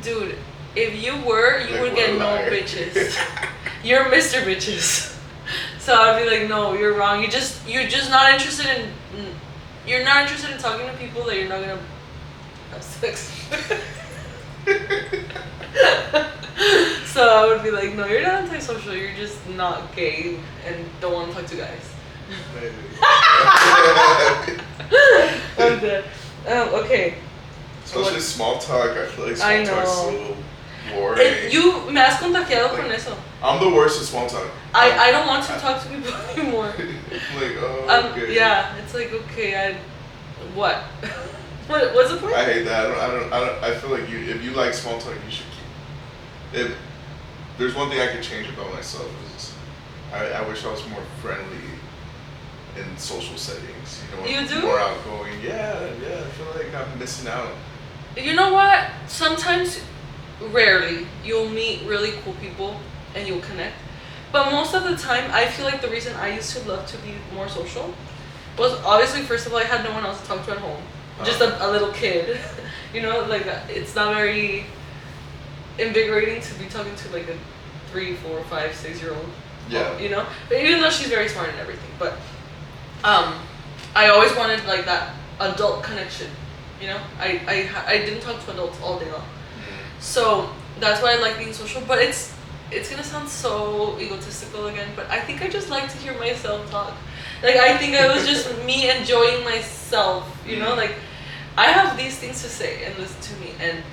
dude, if you were, you would get no bitches. You're Mr. Bitches. So I'd be like, no, you're wrong. You're just not interested in. You're not interested in talking to people that you're not gonna have sex with. So I would be like, no, you're not antisocial. You're just not gay and don't want to talk to guys. Maybe. I'm dead. Okay. Especially small talk. I feel like small talk's a little boring. You me has contagiado con eso. I'm the worst at small talk. I don't want to talk to people anymore. Like, oh, okay. Yeah, it's like, okay, what? What's the point? I hate that. I feel like if you like small talk, you should keep. If there's one thing I could change about myself is I wish I was more friendly in social settings. You do? More outgoing. Yeah. I feel like I'm missing out. You know what? Sometimes, rarely, you'll meet really cool people and you'll connect. But most of the time, I feel like the reason I used to love to be more social was obviously, first of all, I had no one else to talk to at home. Just a little kid. Like it's not very invigorating to be talking to like a 3, 4, 5, 6-year-old. Yeah. But even though she's very smart and everything. But I always wanted like that adult connection. I didn't talk to adults all day long. So that's why I like being social. But it's gonna sound so egotistical again, but I think I just like to hear myself talk. Like I think I was just me enjoying myself. Like I have these things to say and listen to me, and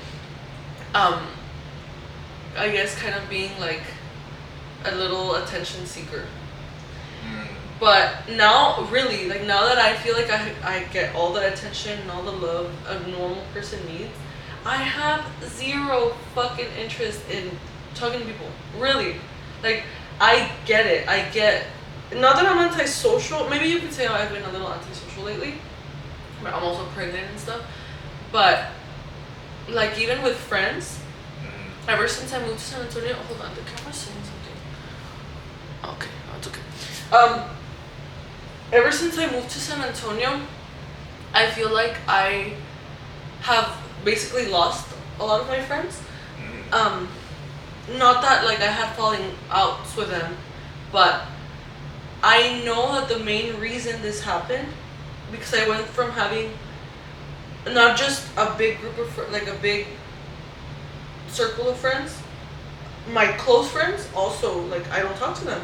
I guess kind of being like a little attention seeker. But now, really, like now that I feel like I get all the attention and all the love a normal person needs, I have zero fucking interest in talking to people. Really. Like, I get it. Not that I'm antisocial. Maybe you could say I've been a little antisocial lately. But I'm also pregnant and stuff. But, like, even with friends, ever since I moved to San Antonio... Hold on, the camera's saying something. Okay, that's okay. Ever since I moved to San Antonio, I feel like I have basically lost a lot of my friends. Not that like I had falling outs with them, but I know that the main reason this happened because I went from having not just a big group of like a big circle of friends, my close friends also, like I don't talk to them.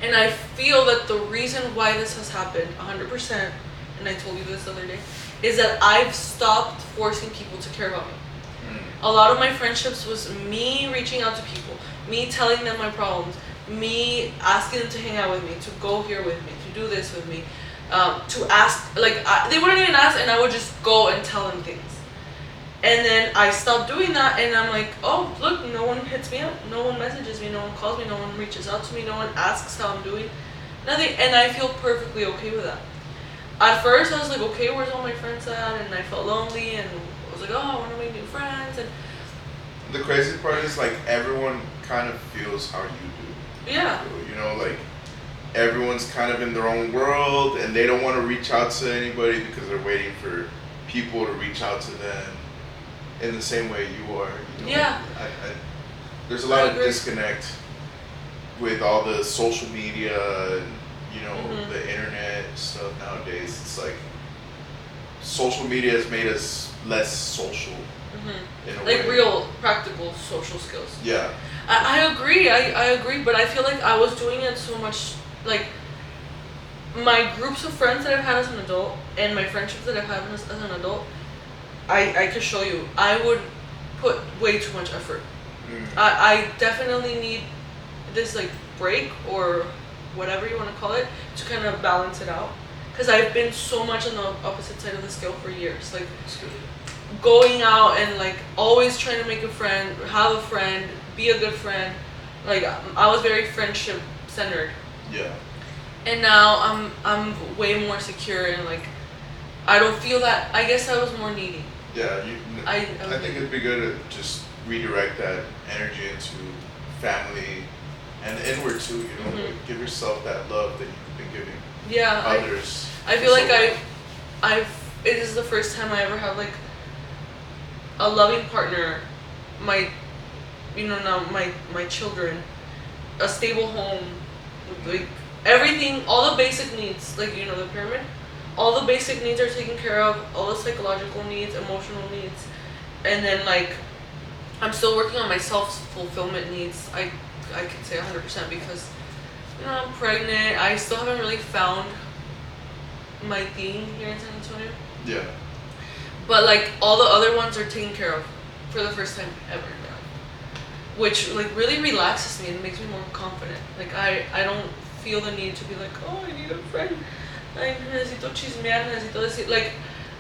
And I feel that the reason why this has happened 100%, and I told you this the other day, is that I've stopped forcing people to care about me. A lot of my friendships was me reaching out to people, me telling them my problems, me asking them to hang out with me, to go here with me, to do this with me, to ask, like, they wouldn't even ask, and I would just go and tell them things. And then I stopped doing that, and I'm like, oh, look, no one hits me up, no one messages me, no one calls me, no one reaches out to me, no one asks how I'm doing, nothing, and I feel perfectly okay with that. At first, I was like, okay, where's all my friends at? And I felt lonely, and I was like, oh, I want to make new friends. And the crazy part is, like, everyone kind of feels how you do. Yeah. Like, everyone's kind of in their own world, and they don't want to reach out to anybody because they're waiting for people to reach out to them in the same way you are. Yeah. There's a lot of disconnect with all the social media and, the internet stuff nowadays. It's like social media has made us less social in a way. Like real practical social skills. Yeah. I agree. I agree, but I feel like I was doing it so much. Like my groups of friends that I've had as an adult and my friendships that I've had as an adult, I could show you. I would put way too much effort. I definitely need this like break or whatever you want to call it to kind of balance it out. Because I've been so much on the opposite side of the scale for years. Like going out and like always trying to make a friend, have a friend, be a good friend. Like I was very friendship centered. Yeah. And now I'm way more secure and like I don't feel that. I guess I was more needy. Yeah, I think it'd be good to just redirect that energy into family and inward too. Like give yourself that love that you've been giving others. I feel like it is the first time I ever have like a loving partner, my children, a stable home, like everything, all the basic needs, like the pyramid, all the basic needs are taken care of, all the psychological needs, emotional needs, and then like I'm still working on my self-fulfillment needs. I can say 100% because I'm pregnant. I still haven't really found my thing here in San Antonio. Yeah. But like all the other ones are taken care of for the first time ever in my life, which like really relaxes me and makes me more confident. Like I don't feel the need to be like, oh, I need a friend. I necesito chismear, necesito decir. Like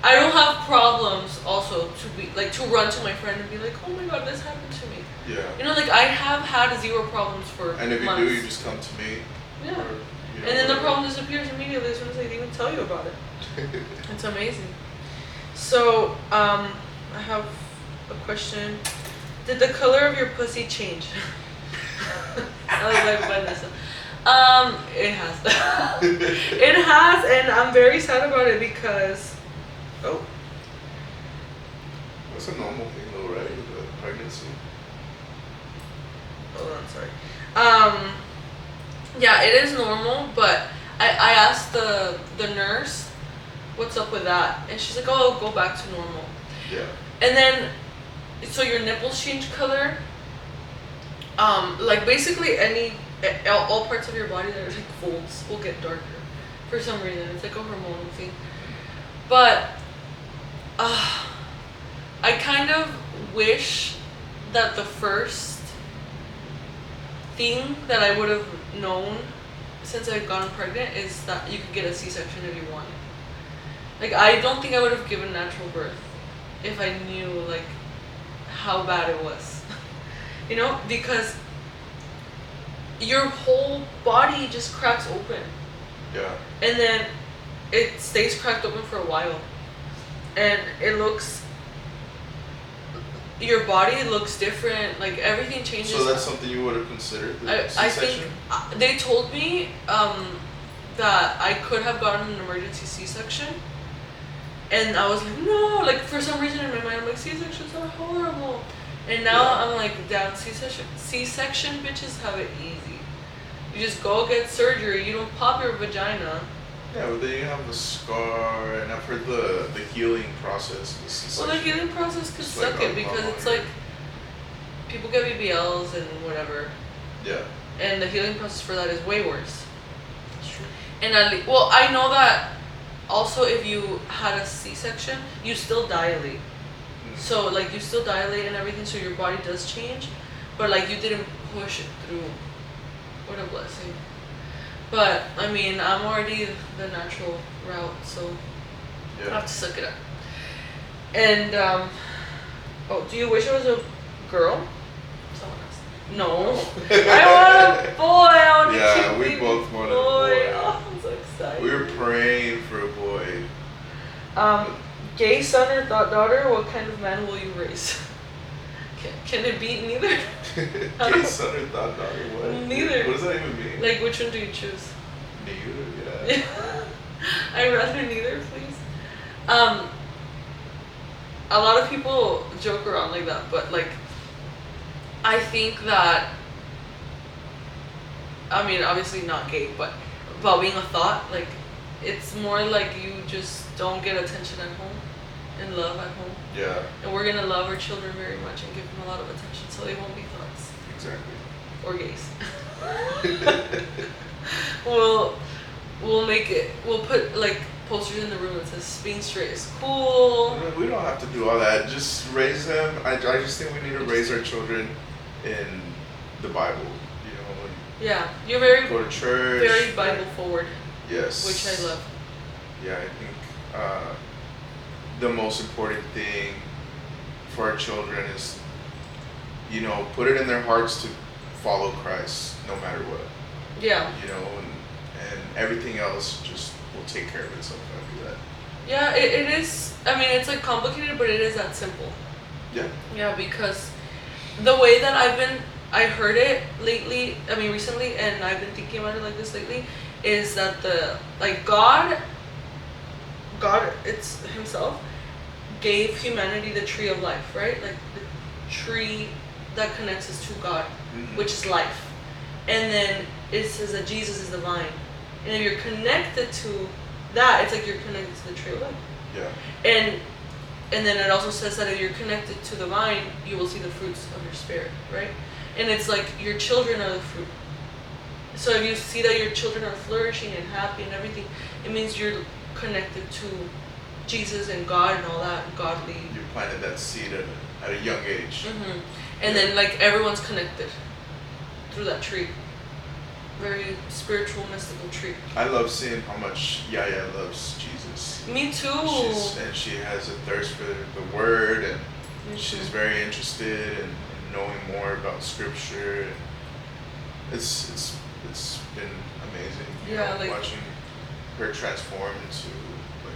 I don't have problems also to be like to run to my friend and be like, oh my god, this happened to me. Yeah. You know, like I have had zero problems for And if months. you do, you just come to me. Yeah. Or, And then the problem disappears immediately as soon as I even tell you about it. It's amazing. So, I have a question. Did the color of your pussy change? I was like, Vanessa. It has. It has, and I'm very sad about it because. Oh. That's a normal thing, though, right? With the pregnancy. Hold on, sorry. Yeah, it is normal, but I asked the nurse, what's up with that, and she's like, oh, go back to normal. Yeah. And then, so your nipples change color. Like basically all parts of your body that are like folds will get darker for some reason. It's like a hormonal thing. But I kind of wish that the first thing that I would have known since I've gotten pregnant is that you could get a C-section if you wanted. Like I don't think I would have given natural birth if I knew like how bad it was. You know, because your whole body just cracks open. Yeah. And then it stays cracked open for a while. And it looks, your body looks different, like everything changes. So that's something you would have considered, the I C-section? think they told me that I could have gotten an emergency C-section. And I was like, no, like for some reason in my mind, I'm like, C-sections are horrible. And now Yeah. I'm like, damn, C-section bitches have it easy. You just go get surgery, you don't pop your vagina. Yeah, but then you have the scar, and I've heard the healing process. The C-section. Well, the healing process could It's like suck a it because lot it's longer. like, people get BBLs and whatever. Yeah. And the healing process for that is way worse. That's true. And well, I know that also if you had a C-section, you still dilate. So like you still dilate and everything, so your body does change, but like you didn't push it through. What a blessing. But I mean, I'm already the natural route, so I Yeah. have to suck it up. And oh, do you wish it was a girl? Someone else. No. I want a boy. I want a Yeah, cute we baby both wanted a boy. Oh, I'm so excited. We were praying for a boy. Gay son or daughter, what kind of man will you raise? Can it be neither? Gay son or thought daughter? What? Neither. What does that even mean? Like, which one do you choose? Neither, yeah. I'd rather neither, please. A lot of people joke around like that, but like, I think that, I mean, obviously not gay, but about being a thought, like, it's more like you just don't get attention at home and love at home. Yeah, And we're gonna love our children very much and give them a lot of attention, so they won't be thoughts exactly. or gays. We'll make it. We'll put like posters in the room that says "Being straight is cool." We don't have to do all that. Just raise them. I just think we need to raise our children in the Bible. You know, and Yeah, you're very go to church. very Bible forward, Yes. which I love. Yeah, I think the most important thing for our children is, you know, put it in their hearts to follow Christ no matter what. Yeah, You know, and everything else just will take care of itself after that. yeah. It is. I mean, it's like complicated, but it is that simple. Yeah. Yeah, because the way that I heard it lately, I mean recently, and I've been thinking about it like this lately, is that God, it's himself, gave humanity the tree of life, right? Like the tree that connects us to God, Mhm. which is life. And then it says that Jesus is the vine. And if you're connected to that, it's like you're connected to the tree of life. Yeah. And then it also says that if you're connected to the vine, you will see the fruits of your spirit, right? And it's like your children are the fruit. So if you see that your children are flourishing and happy and everything, it means you're connected to Jesus and God and all that, godly. You planted that seed at a young age. And then like everyone's connected through that tree. very spiritual, mystical tree. I love seeing how much Yaya loves Jesus. Me too. She has a thirst for the word, and Me she's too. very interested in knowing more about scripture. And it's been amazing, Yeah, like watching her transform into like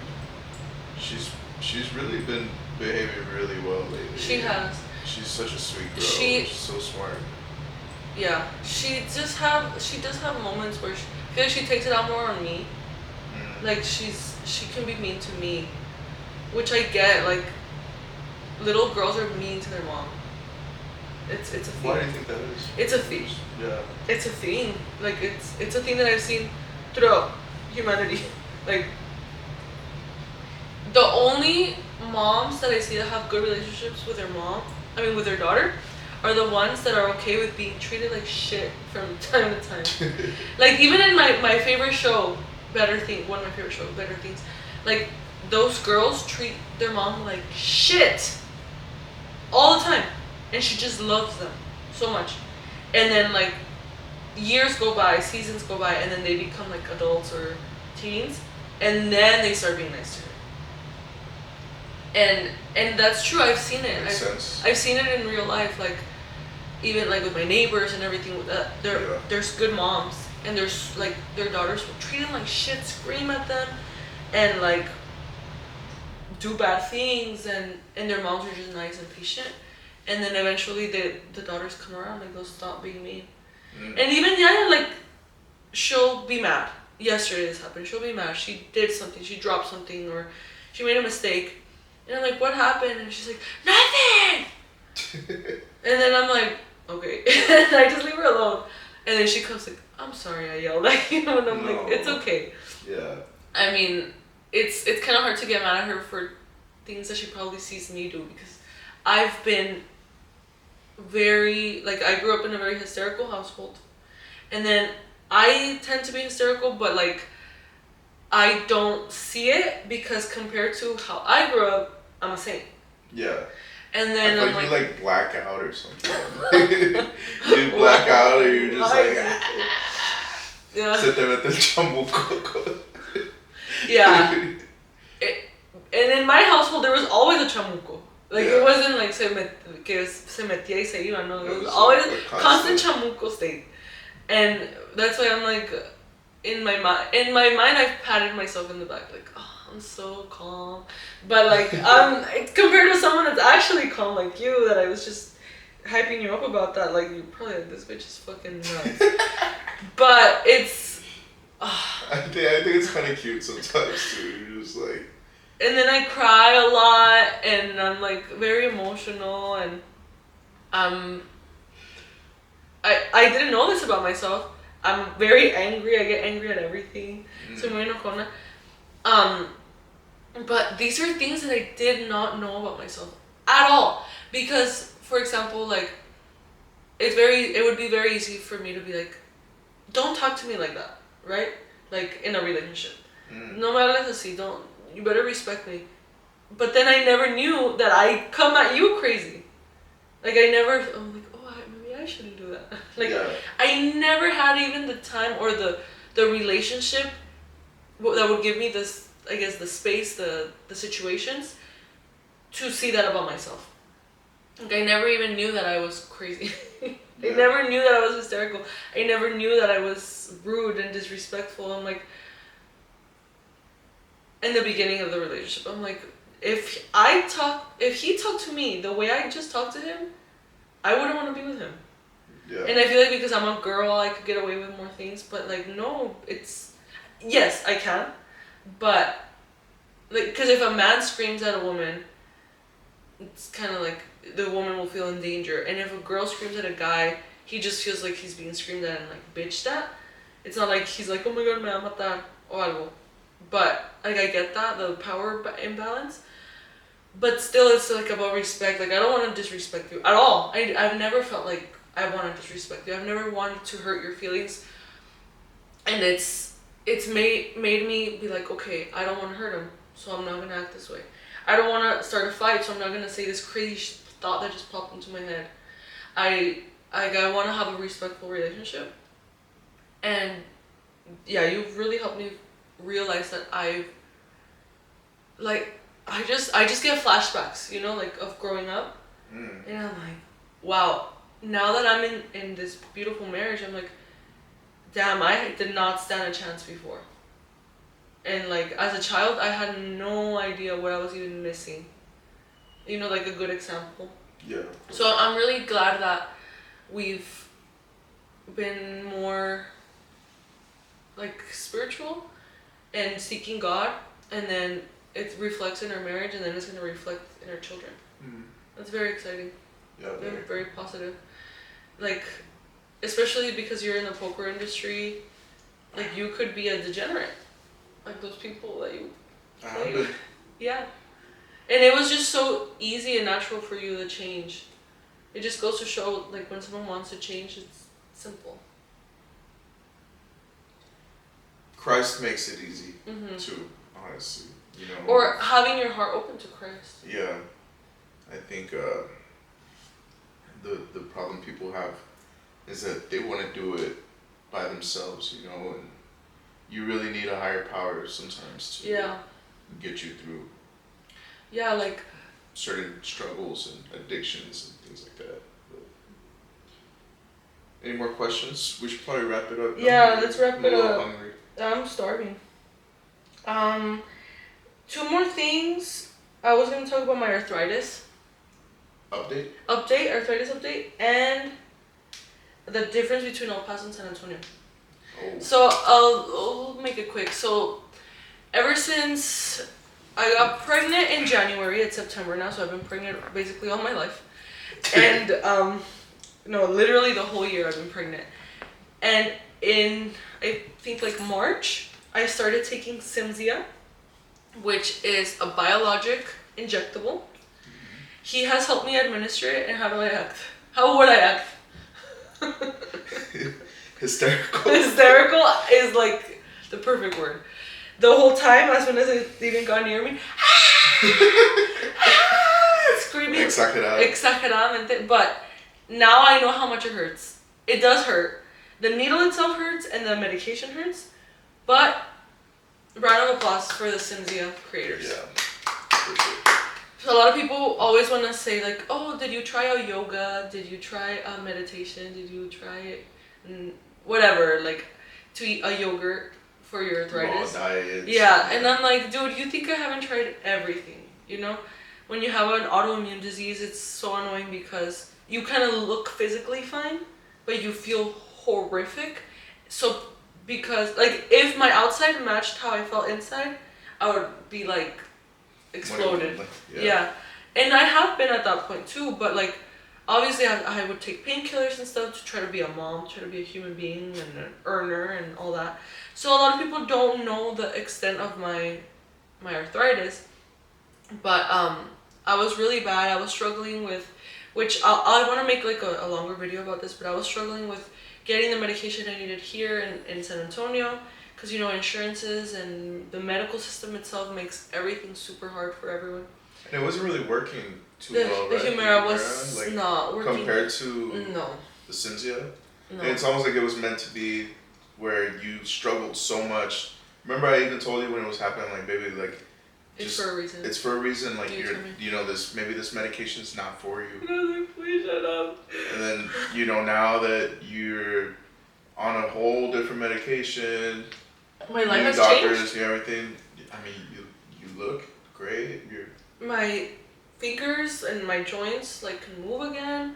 she's really been behaving really well lately. she has. She's such a sweet girl. She's so smart. Yeah, she does have moments where I feel like she takes it out more on me. Mm. Like she can be mean to me, which I get. Like little girls are mean to their mom. It's a thing. Why do you think that is? It's a thing. Yeah. It's a thing. Like it's a thing that I've seen throughout humanity. Like the only moms that I see that have good relationships with their with their daughter, are the ones that are okay with being treated like shit from time to time. Like even in my favorite show, one of my favorite shows, Better Things, like those girls treat their mom like shit all the time, and she just loves them so much. And then like years go by, seasons go by, and then they become like adults or teens, and then they start being nice to her. And that's true. I've seen it. Makes sense. I've seen it in real life. Like even like with my neighbors and everything. There's good moms, and there's like their daughters will treat them like shit, scream at them, and like do bad things, and their moms are just nice and patient. And then eventually the daughters come around, like they'll stop being mean. And even Yaya, like she'll be mad. Yesterday this happened. She'll be mad. She did something. She dropped something, or she made a mistake. And I'm like, what happened? And she's like, nothing. And then I'm like, okay. And I just leave her alone. And then she comes like, I'm sorry I yelled at you. And I'm like, it's okay. Yeah. I mean, it's kind of hard to get mad at her for things that she probably sees me do, because I've been I grew up in a very hysterical household. And then I tend to be hysterical, but like I don't see it, because compared to how I grew up, I'm a saint. Yeah. And then I'm like, you like black out or something. You black out, or you're just like yeah. Sit there at the chamuco. Yeah. And in my household, there was always a chamuco. Like it wasn't like se metía y se iba. No, it was always a constant chamuco state. And that's why I'm like, in my mind, I've patted myself in the back, like, oh, I'm so calm. But like, compared to someone that's actually calm like you, that I was just hyping you up about that, like, you're probably like, this bitch is fucking nuts. But it's... I think it's kind of cute sometimes, too. You're just like... And then I cry a lot, and I'm like, very emotional, and I didn't know this about myself. I'm very angry. I get angry at everything. So muy enojona. But these are things that I did not know about myself at all. Because, for example, like, it would be very easy for me to be like, don't talk to me like that, right? Like, in a relationship. No me hables así, you better respect me. But then I never knew that I come at you crazy. Like, I'm like, maybe I shouldn't do that. Like, yeah. I never had even the time or the relationship that would give me this, I guess, the space, the situations to see that about myself. Like, I never even knew that I was crazy. I never knew that I was hysterical. I never knew that I was rude and disrespectful. I'm like, in the beginning of the relationship, I'm like, if he talked to me the way I just talked to him, I wouldn't want to be with him. Yeah. And I feel like because I'm a girl, I could get away with more things, but like, no, yes, I can, but like, because if a man screams at a woman, it's kind of like the woman will feel in danger, and if a girl screams at a guy, he just feels like he's being screamed at and like bitched at. It's not like he's like, oh my god, me va a matar o algo. But like, I get that, the power imbalance, but still it's like about respect. Like, I don't want to disrespect you at all. I've never felt like I want to disrespect you. I've never wanted to hurt your feelings, and it's made me be like, okay, I don't want to hurt him, so I'm not gonna act this way. I don't want to start a fight, so I'm not gonna say this crazy thought that just popped into my head. I want to have a respectful relationship, and And yeah, you've really helped me realize that I just get flashbacks, you know, like of growing up. And I'm like, wow, now that I'm in this beautiful marriage, I'm like, damn, I did not stand a chance before. And like as a child, I had no idea what I was even missing. You know, like a good example. Yeah. So I'm really glad that we've been more like spiritual and seeking God, and then it reflects in our marriage, and then it's going to reflect in our children. That's very exciting. Yeah. Very positive. Like, especially because you're in the poker industry, like you could be a degenerate, like those people that you play. Yeah. And it was just so easy and natural for you to change. It just goes to show, like, when someone wants to change, it's simple. Christ makes it easy, too, honestly. You know. Or having your heart open to Christ. Yeah. I think the problem people have is that they want to do it by themselves, you know, and you really need a higher power sometimes to get you through. Yeah, like certain struggles and addictions and things like that. But any more questions? We should probably wrap it up. Yeah, let's wrap it up. Hungry. I'm starving. 2 more things. I was gonna talk about my arthritis. Arthritis update, and the difference between El Paso and San Antonio. Oh. So I'll make it quick. So ever since I got pregnant in January, it's September now, so I've been pregnant basically all my life. And no, literally the whole year I've been pregnant. And in I think like March, I started taking Cimzia, which is a biologic injectable. He has helped me administer it, and how do I act? How would I act? Hysterical. Hysterical is like the perfect word. The whole time, as soon as it even got near me, screaming. Exageradamente. But now I know how much it hurts. It does hurt. The needle itself hurts, and the medication hurts. But round of applause for the Cimzia creators. Yeah. So a lot of people always want to say like, oh, did you try out yoga? Did you try meditation? Did you try whatever, like to eat a yogurt for your arthritis? Diets. Yeah, and I'm like, dude, you think I haven't tried everything? You know, when you have an autoimmune disease, it's so annoying because you kind of look physically fine, but you feel horrific. So because like if my outside matched how I felt inside, I would be like exploded. Yeah. And I have been at that point too, but like obviously I would take painkillers and stuff to try to be a mom, try to be a human being and an earner and all that. So a lot of people don't know the extent of my arthritis, but I was really bad. I was struggling with, which I want to make like a longer video about this, but I was struggling with getting the medication I needed here in San Antonio, because you know insurances and the medical system itself makes everything super hard for everyone. And it wasn't really working too well, The right? Humira was like, not working. Compared to the Cimzia? No. And it's almost like it was meant to be where you struggled so much. Remember I even told you when it was happening, like, baby, like, it's for a reason. It's for a reason, like, you know, this medication's not for you. No, please shut up. And then, you know, now that you're on a whole different medication, my life has doctors, changed. Everything, I mean, you look great. My fingers and my joints like can move again.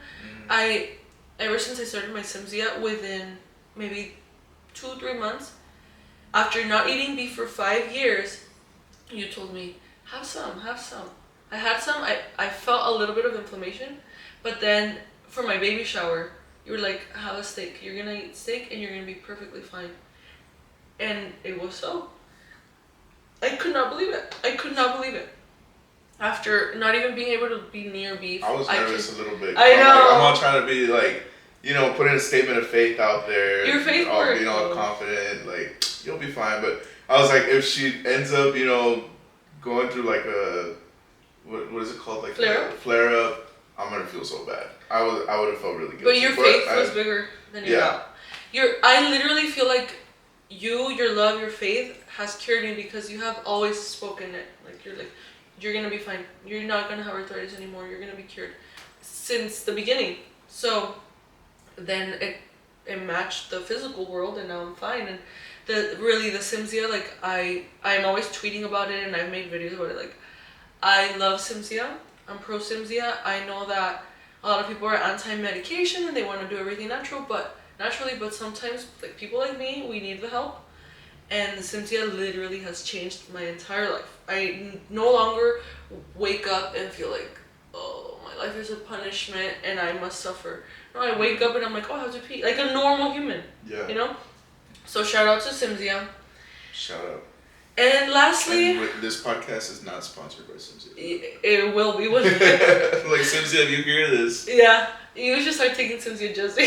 Ever since I started my Cimzia, within maybe 2-3 months, after not eating beef for 5 years, you told me, have some. I had some, I felt a little bit of inflammation, but then for my baby shower, you were like, have a steak. You're gonna eat steak and you're gonna be perfectly fine. And it was so. I could not believe it. After not even being able to be near beef. I was nervous a little bit. I know. I'm not trying to be like, you know, putting a statement of faith out there. Your faith worked. Being all confident, like, you'll be fine. But I was like, if she ends up, you know, going through like a, what is it called? Like flare up, I'm going to feel so bad. I would have felt really good. But your faith was bigger than your doubt. I literally feel like your love, your faith has cured me because you have always spoken it. Like, you're gonna be fine. You're not gonna have arthritis anymore. You're gonna be cured since the beginning. So then it matched the physical world, and now I'm fine. And the Simsia, like I'm always tweeting about it, and I've made videos about it. Like, I love Simsia. I'm pro Simsia. I know that a lot of people are anti-medication and they want to do everything naturally, but sometimes like people like me, we need the help. And the Simsia literally has changed my entire life. I no longer wake up and feel like, oh, my life is a punishment and I must suffer. No, I wake up and I'm like, oh, I have to pee. Like a normal human. Yeah. You know? So shout out to Simsia. Shout out. And lastly... And this podcast is not sponsored by Simsia. It will be. Like, Simsia, if you hear this... Yeah. You should start taking Simsia just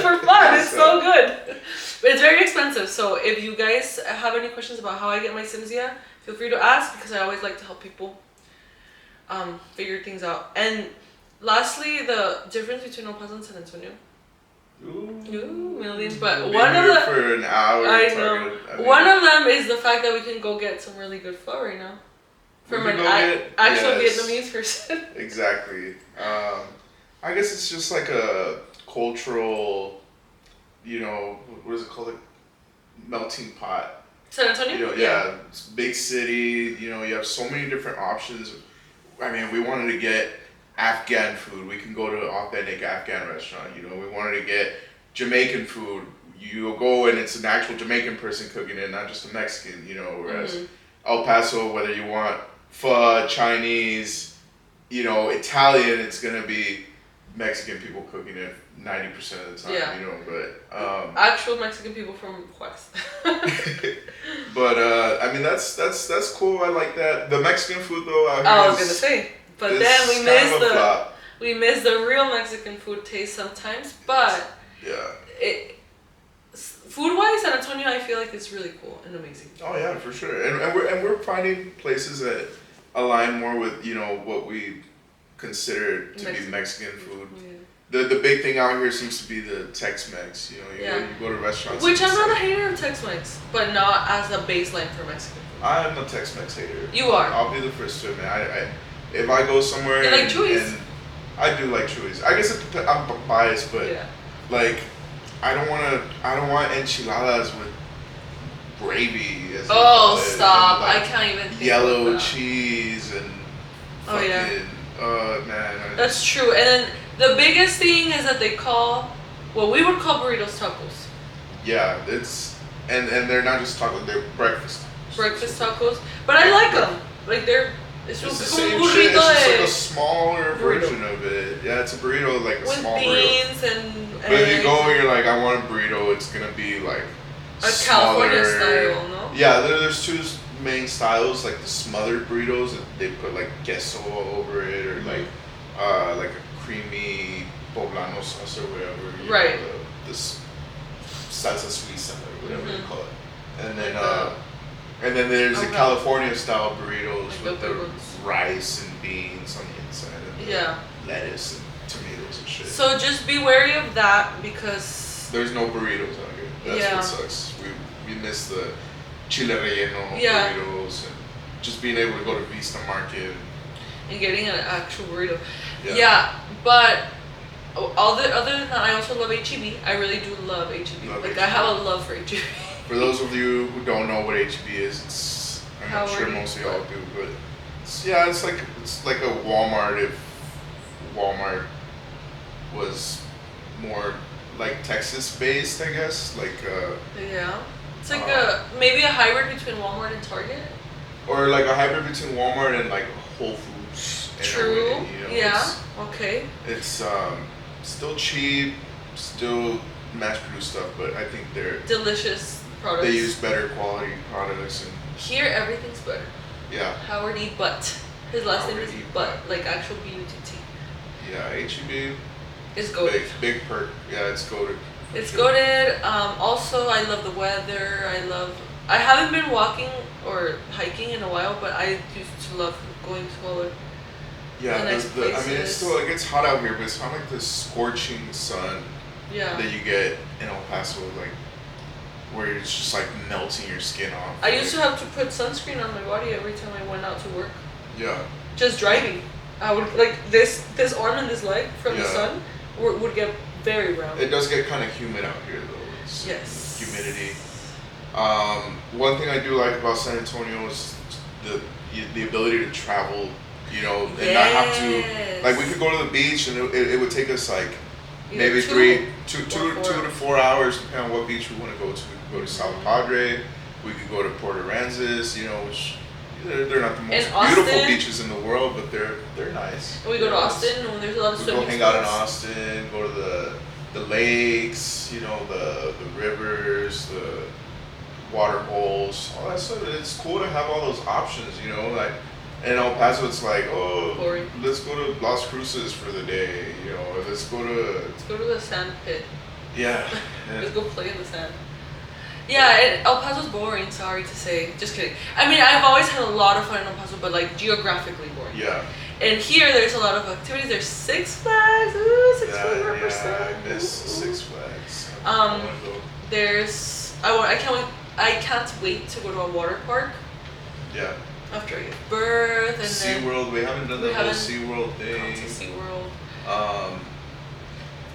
for fun. It's so good. But it's very expensive. So if you guys have any questions about how I get my Simsia, feel free to ask, because I always like to help people figure things out. And lastly, the difference between El Paso and San Antonio. Ooh, millions. But one of them... for an hour. I know. One of them is the fact that we can go get some really good pho right now. From an actual Vietnamese person. Exactly. I guess it's just like a cultural, what is it called? Melting pot. San Antonio? Yeah. It's a big city, you have so many different options. I mean, we wanted to get Afghan food. We can go to an authentic Afghan restaurant, We wanted to get Jamaican food. You go and it's an actual Jamaican person cooking it, not just a Mexican, whereas El Paso, whether you want pho, Chinese, Italian, it's going to be Mexican people cooking it 90% of the time, but actual Mexican people from Quest. But I mean that's cool. I like that. The Mexican food though out here I was gonna say, but then we miss the real Mexican food taste sometimes. But food wise, San Antonio, I feel like it's really cool and amazing. Oh yeah, for sure. And we're finding places that align more with what we consider to be Mexican food. Yeah. The big thing out here seems to be the Tex-Mex. You go to restaurants. Which I'm not a hater of Tex-Mex, but not as a baseline for Mexican food. I'm a Tex-Mex hater. You are. I'll be the first to admit. If I go somewhere, you like Chuy's? I do like Chuy's. I guess I'm biased, but like I don't want enchiladas with gravy. Stop! I can't even think yellow of that. cheese and fucking. Man. That's true. And then the biggest thing is that they call what we would call burritos tacos. Yeah, it's and they're not just tacos; they're breakfast. Breakfast tacos, but I like them. Like it's the same shit. It's just like a smaller version of it. Yeah, it's a burrito, like a with small beans burrito. But if you go and you're like, I want a burrito, it's gonna be like a California style, no? Yeah, there's two main styles, like the smothered burritos that they put like queso all over it, or like a creamy poblano sauce or whatever. Right. This salsa suiza or whatever they call it. And then there's the California style burritos with the rice and beans on the inside, and lettuce and tomatoes and shit. So just be wary of that, because there's no burritos out here. That's what sucks. We miss the chile relleno burritos, and just being able to go to Vista Market and getting an actual burrito. Yeah, but other than that, I also love HEB. I really do love HEB. Like, I have a love for HEB. For those of you who don't know what HEB is, I'm sure most of y'all do, but it's like a Walmart if Walmart was more like Texas based, I guess. It's like maybe a hybrid between Walmart and Target. Or like a hybrid between Walmart and like Whole Foods. True. Okay. It's still cheap, still mass produced stuff, but I think they're delicious products. They use better quality products, and here everything's better. Yeah. Howard E. Butt. His last name is Butt, like actual B-U-T-T. Yeah, HEB. It's goated. Big perk. Yeah, it's goated. It's goated. Also, I love the weather. I haven't been walking or hiking in a while, but I used to love going to all the nice places. I mean, it gets hot out here, but it's not like the scorching sun that you get in El Paso, like where water is just like melting your skin off. I used to have to put sunscreen on my body every time I went out to work. Yeah. Just driving, I would like this arm and this leg from the Yeah. sun would get very brown. It does get kind of humid out here though. It's Yes. humidity. One thing I do like about San Antonio is the ability to travel, you know, and not have to, like, we could go to the beach and it would take us like Either maybe two 2 to 4 hours, depending on what beach we want to go to. We could go to South Padre, we could go to Port Aransas, you know, which they're not the most beautiful beaches in the world, but they're nice. And we go to Austin when there's a lot of we swimming go hang spots. out in Austin, go to the lakes, you know, the rivers, the water holes, all that stuff. It's cool to have all those options, you know, like in El Paso it's like, oh, Boring. let's go to Las Cruces for the day, you know, or let's go to the sand pit. yeah. Let's go play in the sand. Yeah, El Paso's boring, sorry to say. Just kidding. I mean, I've always had a lot of fun in El Paso, but like geographically boring. Yeah. And here there's a lot of activities. There's Six Flags. Ooh, Six Flags Yeah, represent. I miss Six Flags. There's I can't wait to go to a water park Yeah. after I give birth and then SeaWorld, we haven't done the whole SeaWorld gone thing. to SeaWorld.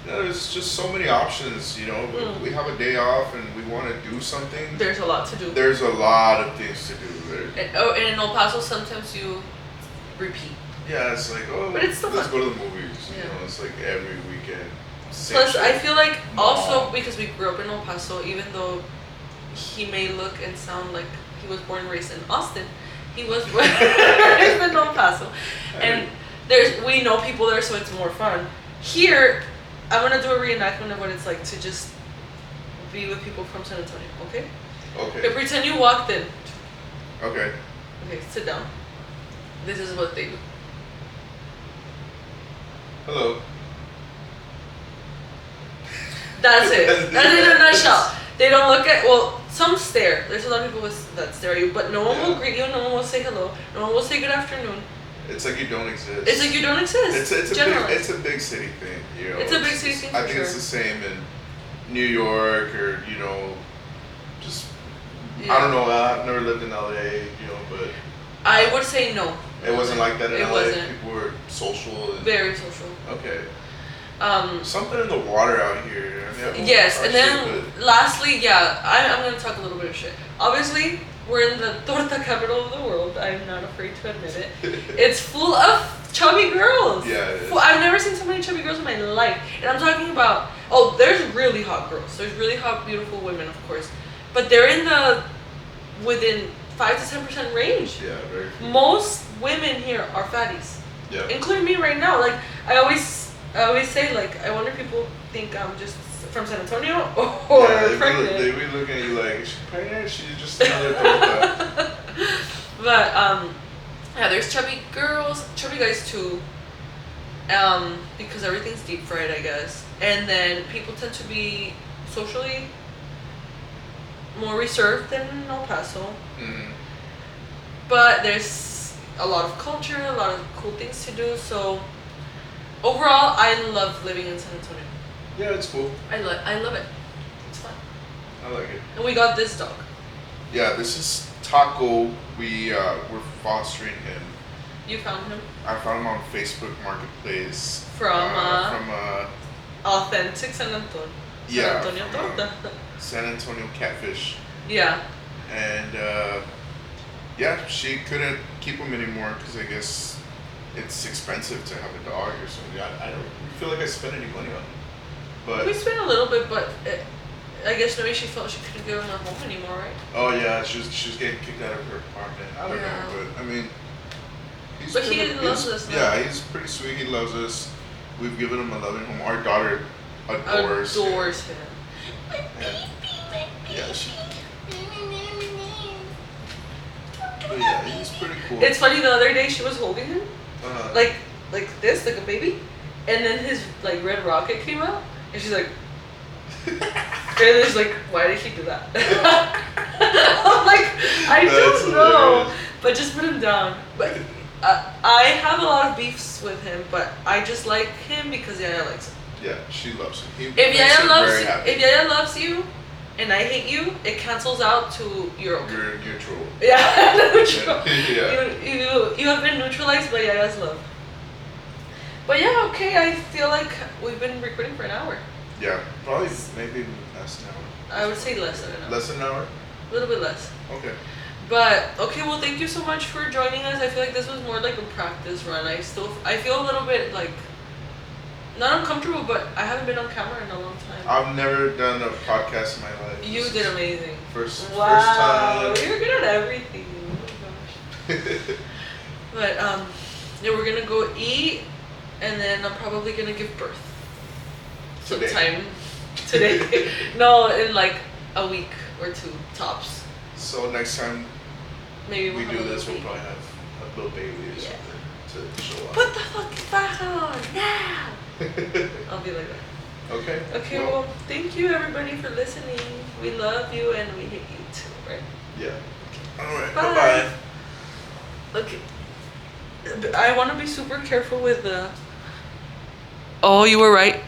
Yeah, there's just so many options, you know. We have a day off and we want to do something. There's a lot to do. There's a lot of things to do there. And in El Paso sometimes you repeat. Yeah, it's like, oh, But it's still let's fun. go to the movies. Yeah. You know, it's like every weekend. Same Plus, shit. I feel like also Mom. because we grew up in El Paso, even though he may look and sound like he was born and raised in Austin, he was born and raised in El Paso, and we know people there, so it's more fun. Here, I'm gonna do a reenactment of what it's like to just be with people from San Antonio. Okay? Okay. Pretend you walked in. Okay. Okay, sit down. This is what they do. Hello. That's it. That's it in a nutshell. They don't look at, well, some stare. There's a lot of people that stare at you, but no one will greet you, no one will say hello, no one will say good afternoon. It's like you don't exist. It's like you don't exist. It's a big city thing, you know. It's a big city thing I for think sure. it's the same in New York or, you know, just Yeah. I don't know. I've never lived in LA, you know, but I would say no. it wasn't like that in It LA. wasn't. People were social and Very social. okay. Something in the water out here. I mean, Yes, our and shit, then but- lastly, yeah, I'm gonna talk a little bit of shit. Obviously, we're in the torta capital of the world. I'm not afraid to admit it. It's full of chubby girls. Yeah, it is. I've never seen so many chubby girls in my life. And I'm talking about, there's really hot girls. There's really hot, beautiful women, of course. But they're within 5 to 10% range. Yeah, very. Most women here are fatties, Yeah. including me right now. Like, I always say, like, I wonder if people think I'm just from San Antonio or Yeah, pregnant. they be looking at you like, is she pregnant? She's just another torta. But yeah, there's chubby girls, chubby guys too. Because everything's deep fried, I guess. And then people tend to be socially more reserved than in El Paso. Mhm. But there's a lot of culture, a lot of cool things to do. So overall, I love living in San Antonio. Yeah, it's cool. I love it. It's fun. I like it. And we got this dog. Yeah, this is Taco. We're fostering him. You found him I found him on Facebook Marketplace. from From Authentic San Antonio. Yeah, San Antonio from, Torta. San Antonio Catfish, Yeah. and yeah, she couldn't keep him anymore because I guess it's expensive to have a dog or something. I don't feel like I spent any money on him, but We spent a little bit, but I guess maybe she felt she couldn't give him a home anymore, right? oh yeah, she was getting kicked out of her apartment. I don't Yeah. know, but I mean, But he loves us now. Yeah, he's pretty sweet. He loves us. We've given him a loving home. Our daughter adores him. Adores him. And- Yeah, she. But yeah, he's pretty cool. It's funny. The other day she was holding him like like this, like a baby, and then his like red rocket came out, and she's like, and it's like, why did he do that? I'm like, I That's don't know, hilarious. but just put him down. But I have a lot of beefs with him, but I just like him because Yaya likes him. yeah, she loves him. He If makes Yaya her loves very happy. if Yaya loves you, and I hate you, it cancels out to you're okay. You're neutral. Yeah, neutral. Yeah. You have been neutralized by Yaya's love. But yeah, okay, I feel like we've been recording for an hour. Yeah, probably maybe less than an hour. I would say less than an hour. Less than an hour? A little bit less. Okay. But okay, well, thank you so much for joining us. I feel like this was more like a practice run. I feel a little bit like not uncomfortable, but I haven't been on camera in a long time. I've never done a podcast in my life. You did amazing. First Wow, time. you're good at everything. Oh my gosh. But yeah, we're gonna go eat, and then I'm probably gonna give birth. Today. Sometime today. No, in like a week or two tops. So next time Maybe we we'll do have a this, we'll little probably have a little baby or Yeah. something to show up. Put the fucking back on now. I'll be like that. Okay. Okay, well, thank you everybody for listening. We love you and we hate you too, right? Yeah. Alright, Bye. bye-bye. Okay. I want to be super careful with the. Oh, you were right.